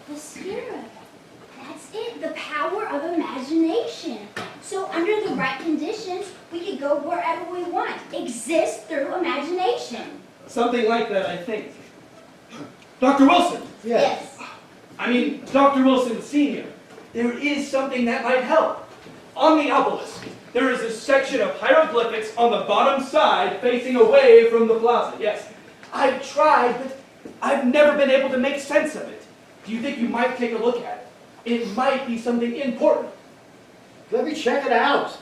S2: The spirit. That's it. The power of imagination. So under the right conditions, we could go wherever we want. Exist through imagination.
S7: Something like that, I think. Dr. Wilson.
S2: Yes.
S7: I mean, Dr. Wilson Sr., there is something that might help. On the obelisk, there is a section of hieroglyphics on the bottom side facing away from the plaza. Yes, I've tried, but I've never been able to make sense of it. Do you think you might take a look at it? It might be something important.
S3: Let me check it out.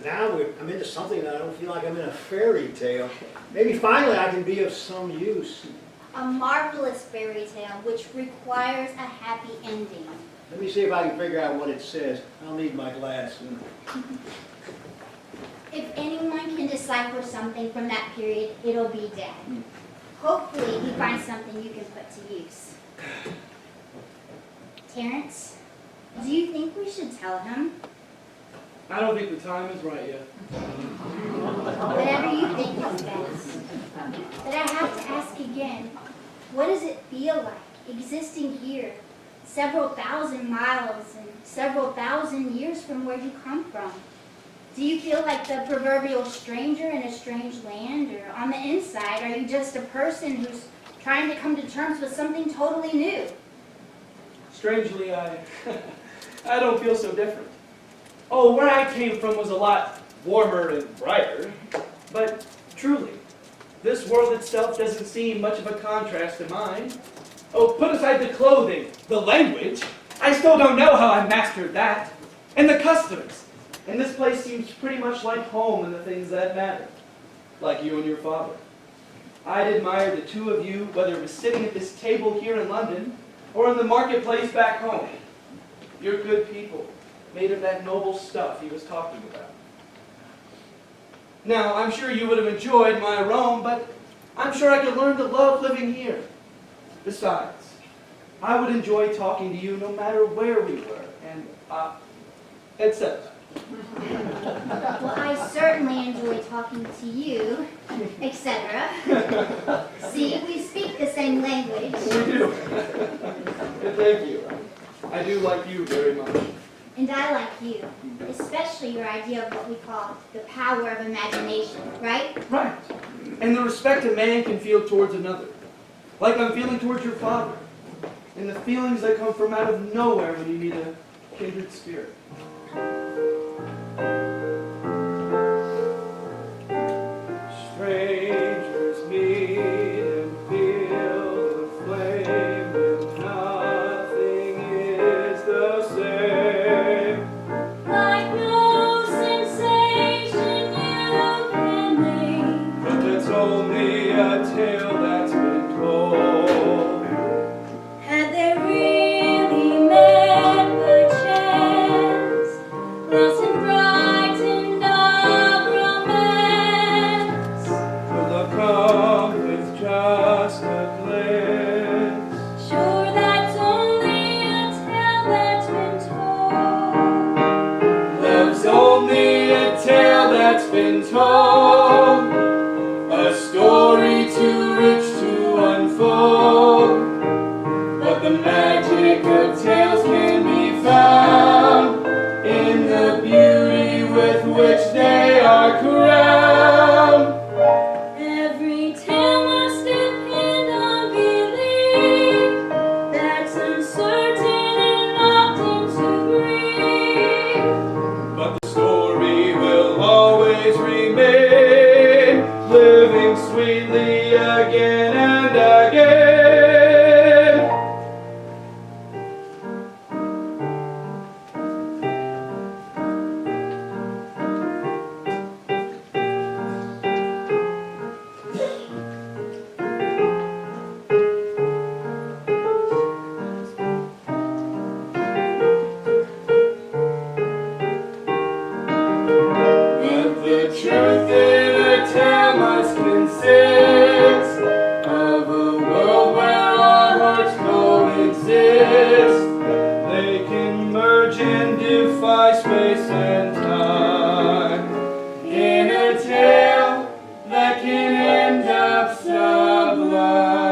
S3: Now I'm into something that I don't feel like I'm in a fairy tale. Maybe finally I can be of some use.
S2: A marvelous fairy tale which requires a happy ending.
S3: Let me see if I can figure out what it says. I'll need my glass.
S2: If anyone can decipher something from that period, it'll be Dad. Hopefully he finds something you can put to use. Terence, do you think we should tell him?
S7: I don't think the time is right yet.
S2: Whatever you think is best. But I have to ask again, what does it feel like existing here, several thousand miles and several thousand years from where you come from? Do you feel like the proverbial stranger in a strange land, or on the inside, are you just a person who's trying to come to terms with something totally new?
S7: Strangely, I don't feel so different. Oh, where I came from was a lot warmer and brighter, but truly, this world itself doesn't seem much of a contrast to mine. Oh, put aside the clothing, the language, I still don't know how I mastered that, and the customs. And this place seems pretty much like home in the things that matter, like you and your father. I'd admire the two of you, whether it was sitting at this table here in London or in the marketplace back home. You're good people, made of that noble stuff he was talking about. Now, I'm sure you would have enjoyed my Rome, but I'm sure I could learn to love living here. Besides, I would enjoy talking to you no matter where we were, and etc.
S2: Well, I certainly enjoy talking to you, etc. See, we speak the same language.
S7: We do. Thank you. I do like you very much.
S2: And I like you, especially your idea of what we call the power of imagination, right?
S7: Right. And the respect a man can feel towards another. Like I'm feeling towards your father. And the feelings that come from out of nowhere when you meet a kindred spirit. Strangers meet and feel the flame, and nothing is the same.
S1: Like no sensation you can name.
S7: But that's only a tale that's been told.
S1: Had they really met by chance, lost and frightened of romance?
S7: Will I come with just a glance?
S1: Sure, that's only a tale that's been told.
S7: Love's only a tale that's been told, a story too rich to unfold. But the magic of tales can be found in the beauty with which they are crowned.
S1: Every tale must depend on belief that's uncertain and often too brief.
S7: But the story will always remain, living sweetly again and again. But the truth in a tale must consist of a world where our hearts coexist. They can merge and defy space and time in a tale that can end up sublime.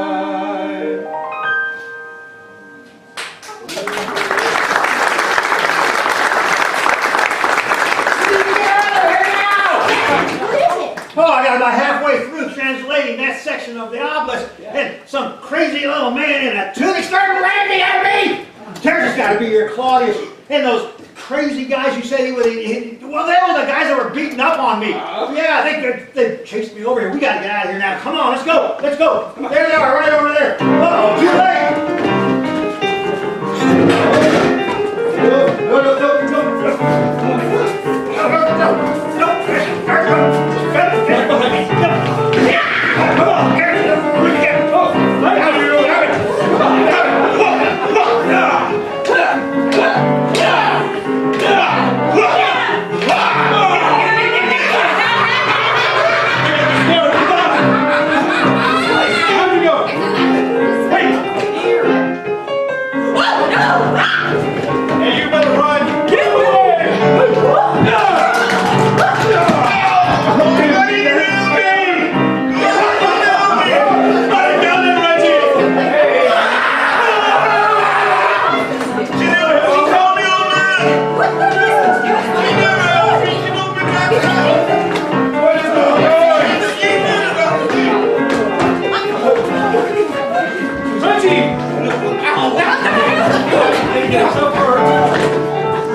S3: Oh, I got about halfway through translating that section of the obelisk, and some crazy little man in a tunic started ranting at me! Terence has got to be your Clodius, and those crazy guys you said he would... well, they were the guys that were beating up on me. Yeah, they chased me over here. We got to get out of here now. Come on, let's go. Let's go. There they are, right over there. Uh-oh, too late.
S7: get himself hurt.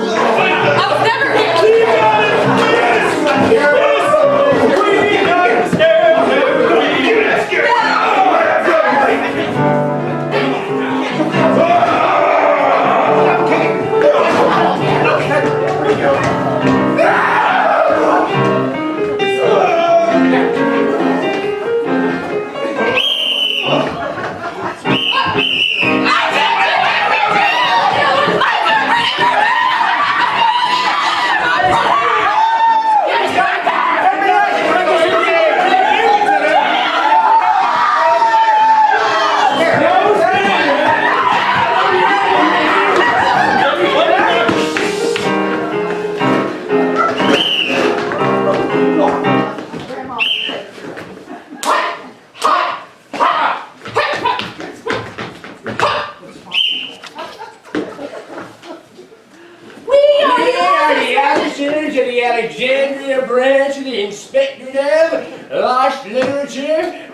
S4: I was never here.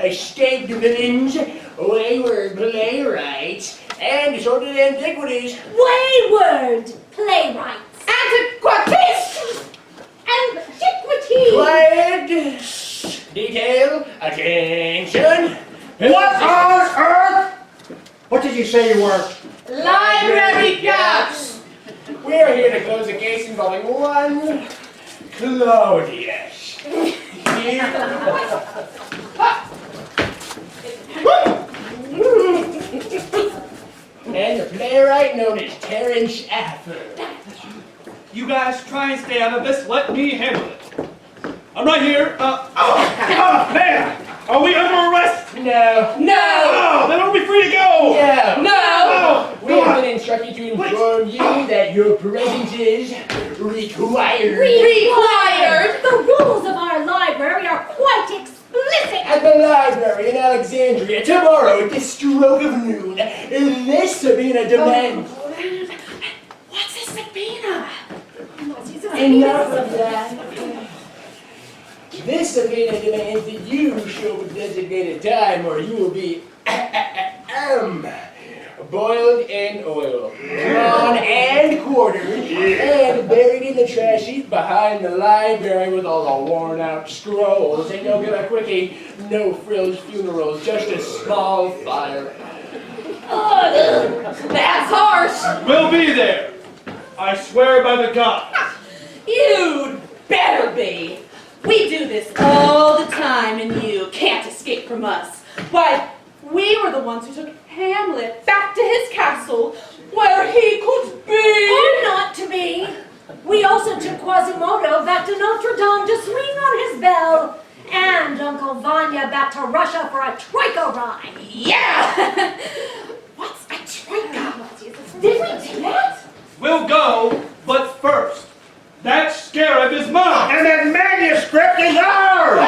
S5: Escaped villains, wayward playwrights, and disordered antiquities.
S1: Wayward playwrights.
S4: Antiquities! Antiquities!
S5: Quiet, detail, attention.
S3: What on earth? What did you say you were?
S4: Library gaps!
S5: We're here to close a case involving one Clodius. And the playwright known as Terence.
S7: You guys try and stay out of this. Let me handle it. I'm right here.
S6: Man! Are we under arrest?
S5: No.
S4: No!
S6: Then are we free to go?
S5: No.
S4: No!
S5: We have been instructed to inform you that your presence is required.
S4: Required!
S1: The rules of our library are quite explicit.
S5: At the library in Alexandria tomorrow at the stroke of noon, this subpoena demands.
S4: What's a subpoena?
S5: Enough of that. This subpoena demands that you show a designated time or you will be boiled in oil, drawn and quartered, and buried in the trash heap behind the library with all the worn out scrolls. And you'll get a quickie, no frills funerals, just a small fire.
S4: That's harsh!
S7: We'll be there. I swear by the gods.
S4: You'd better be. We do this all the time and you can't escape from us. Why, we were the ones who took Hamlet back to his castle where he could be.
S1: Or not to be. We also took Quasimodo back to Notre Dame to swing on his bell. And Uncle Vanya back to Russia for a troika ride.
S4: Yeah! What's a troika? Did we do that?
S7: We'll go, but first, that scarab is mine.
S6: And that manuscript is ours!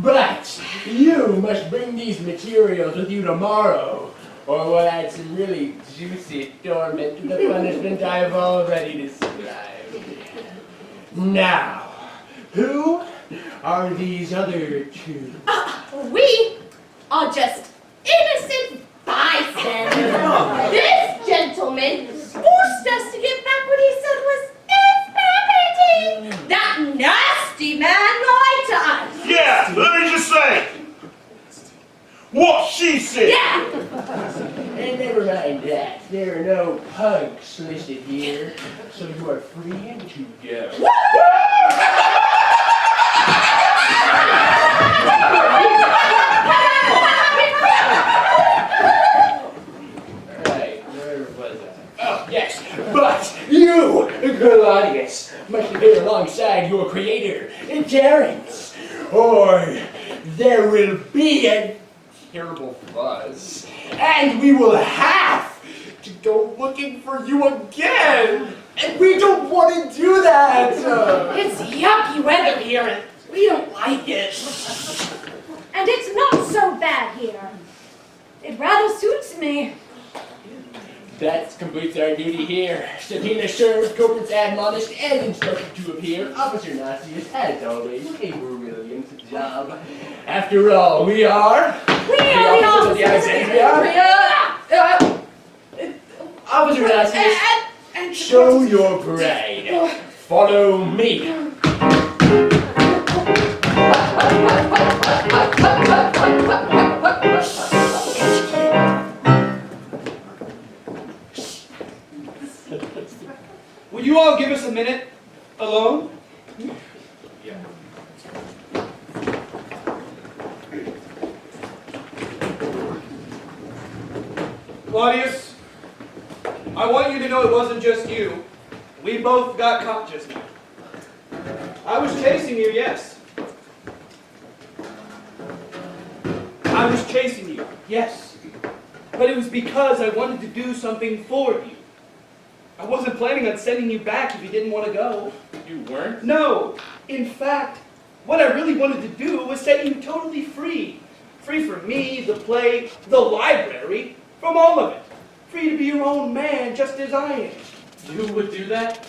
S5: But you must bring these materials with you tomorrow, or we'll add some really juicy torment to the punishment I've already described. Now, who are these other two?
S4: We are just innocent bystanders. This gentleman forced us to get back what he said was his property. That nasty man lied to us.
S6: Yeah, let me just say. What she said.
S4: Yeah.
S5: And never mind that. There are no punks listed here, so you are free to go. Right, where was I? Oh, yes, but you, Clodius, must appear alongside your creator, Terence, or there will be a terrible fuss, and we will have to go looking for you again, and we don't want to do that.
S4: It's yucky weather here and we don't like
S5: completes our duty here. Subpoena served, culprits admonished, and instructed to appear. Officer Nauseus, as always, a brilliant job. After all, we are the officers of the Alexandria. Officer Nauseus, show your parade. Follow me.
S7: Would you all give us a minute alone?
S8: Yeah.
S7: Clodius, I want you to know it wasn't just you. We both got caught just now. I was chasing you, yes. I was chasing you, yes. But it was because I wanted to do something for you. I wasn't planning on sending you back if you didn't want to go.
S8: You weren't?
S7: No. In fact, what I really wanted to do was set you totally free. Free from me, the play, the library, from all of it. Free to be your own man, just as I am.
S8: You would do that?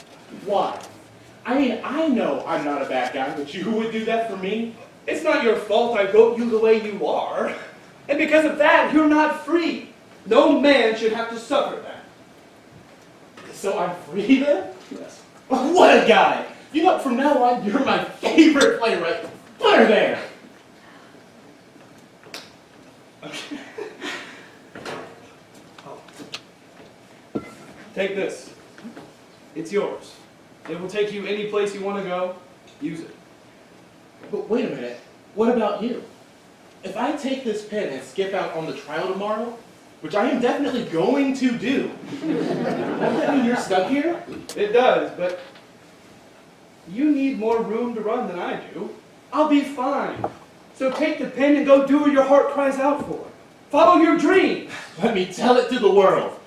S8: Why? I mean, I know I'm not a bad guy, but you would do that for me?
S7: It's not your fault I wrote you the way you are. And because of that, you're not free. No man should have to suffer that.
S8: So I'm free then?
S7: Yes.
S8: What a guy! You know, from now on, you're my favorite playwright. Put her there!
S7: Okay. Take this. It's yours. It will take you any place you want to go. Use it.
S8: But wait a minute. What about you? If I take this pen and skip out on the trial tomorrow, which I am definitely going to do, doesn't that mean you're stuck here?
S7: It does, but you need more room to run than I do. I'll be fine. So take the pen and go do what your heart cries out for. Follow your dream.
S8: Let me tell it to the world.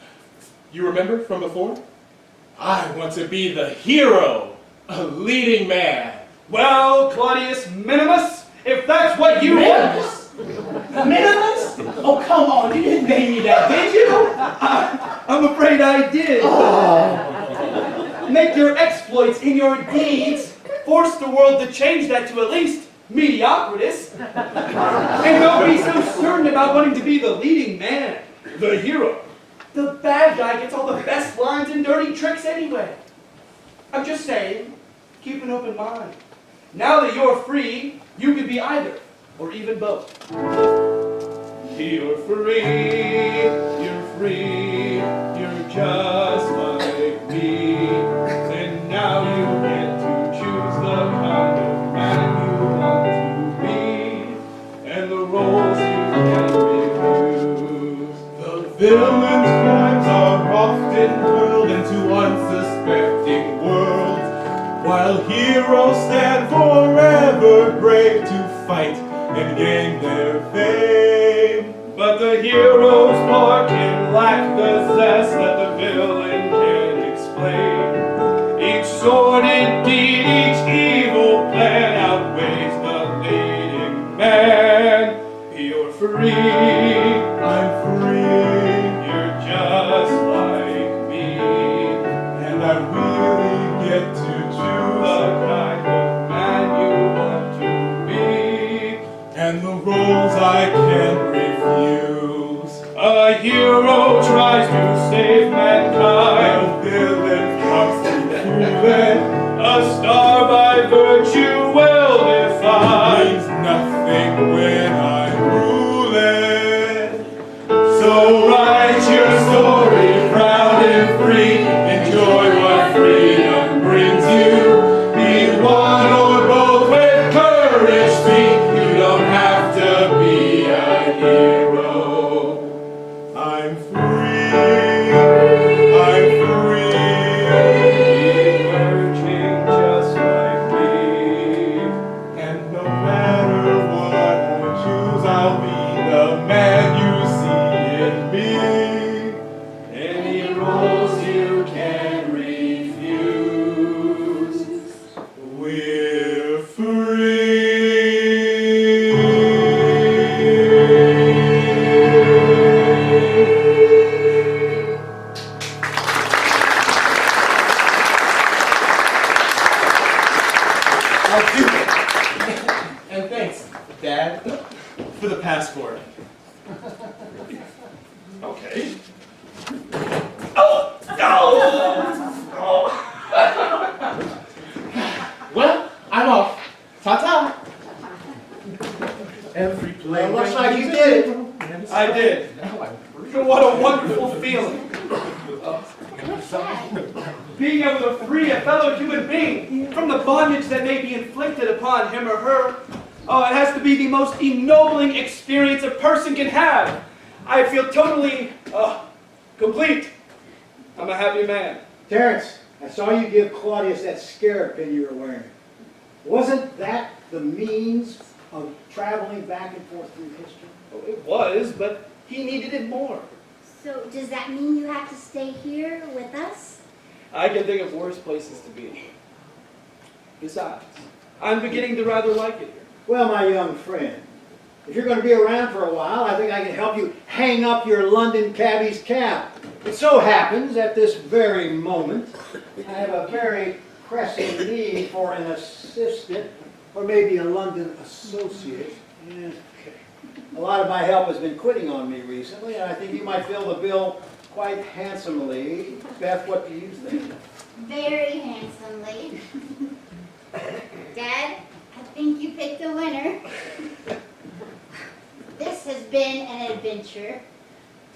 S8: You remember from before? I want to be the hero, a leading man.
S7: Well, Claudius Minimus, if that's what you want.
S8: Minimus? Oh, come on, you didn't name me that, did you?
S7: I'm afraid I did. Make your exploits in your deeds. Force the world to change that to at least mediocritus. And don't be so certain about wanting to be the leading man, the hero. The bad guy gets all the best lines and dirty tricks anyway. I'm just saying, keep an open mind. Now that you're free, you could be either, or even both. You're free, you're just like me. And now you get to choose the kind of man you want to be, and the roles you can refuse.
S8: The villain's crimes are often hurled into unsuspecting worlds, while heroes stand forever brave to fight and gain their fame.
S7: But the hero's part can lack the zest that the villain can explain. Each sordid deed, each evil plan outweighs the leading man. You're free,
S8: I'm free,
S7: you're just like me.
S8: and I really get to choose
S7: The kind of man you want to be.
S8: and the roles I can't refuse.
S7: A hero tries to save mankind.
S8: A villain comes to prove it.
S7: A star by virtue will define.
S8: Means nothing when I'm ruling.
S7: So write your story proud and free. Enjoy what freedom brings you. Be one or both with courage. Speak. You don't have to be a hero.
S8: And thanks, Dad, for the passport.
S6: Okay.
S8: Well, I'm off. Ta-ta. Every play.
S3: Well, looks like you did it.
S7: I did. What a wonderful feeling. Being able to free a fellow human being from the bondage that may be inflicted upon him or her. Oh, it has to be the most ennobling experience a person can have. I feel totally complete. I'm a happy man.
S3: Terence, I saw you give Clodius that scarab you were wearing. Wasn't that the means of traveling back and forth through history?
S7: Oh, it was, but he needed it more.
S2: So does that mean you have to stay here with us?
S7: I can think of worse places to be. Besides, I'm beginning to rather like it here.
S3: Well, my young friend, if you're going to be around for a while, I think I can help you hang up your London cabbie's cap. It so happens at this very moment, I have a very pressing need for an assistant, or maybe a London associate. Yeah. A lot of my help has been quitting on me recently, and I think you might fill the bill quite handsomely. Beth, what do you think?
S2: Very handsomely. Dad, I think you picked a winner. This has been an adventure.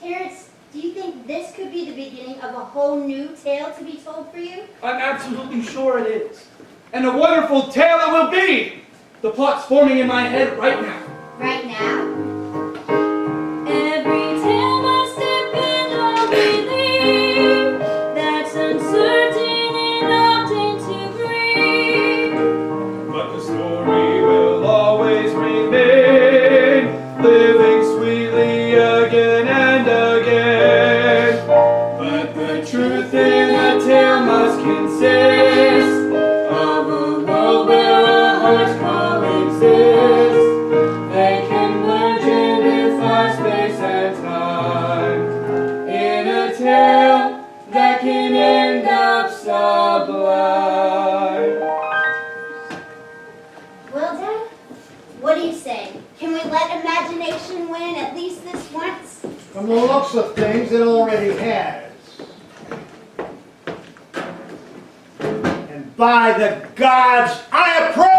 S2: Terence, do you think this could be the beginning of a whole new tale to be told for you?
S7: I'm absolutely sure it is. And a wonderful tale it will be! The plot's forming in my head right now.
S2: Right now?
S1: Every tale must depend on belief that's uncertain and often to grieve.
S7: But the story will always remain, living sweetly again and again. But the truth in the tale must consist of a world where our hearts coexist. They can merge into far space and time in a tale that can end up sublime.
S2: Well, Dad, what do you say? Can we let imagination win at least this once?
S3: From the looks of things, it already has. And by the gods, I approve!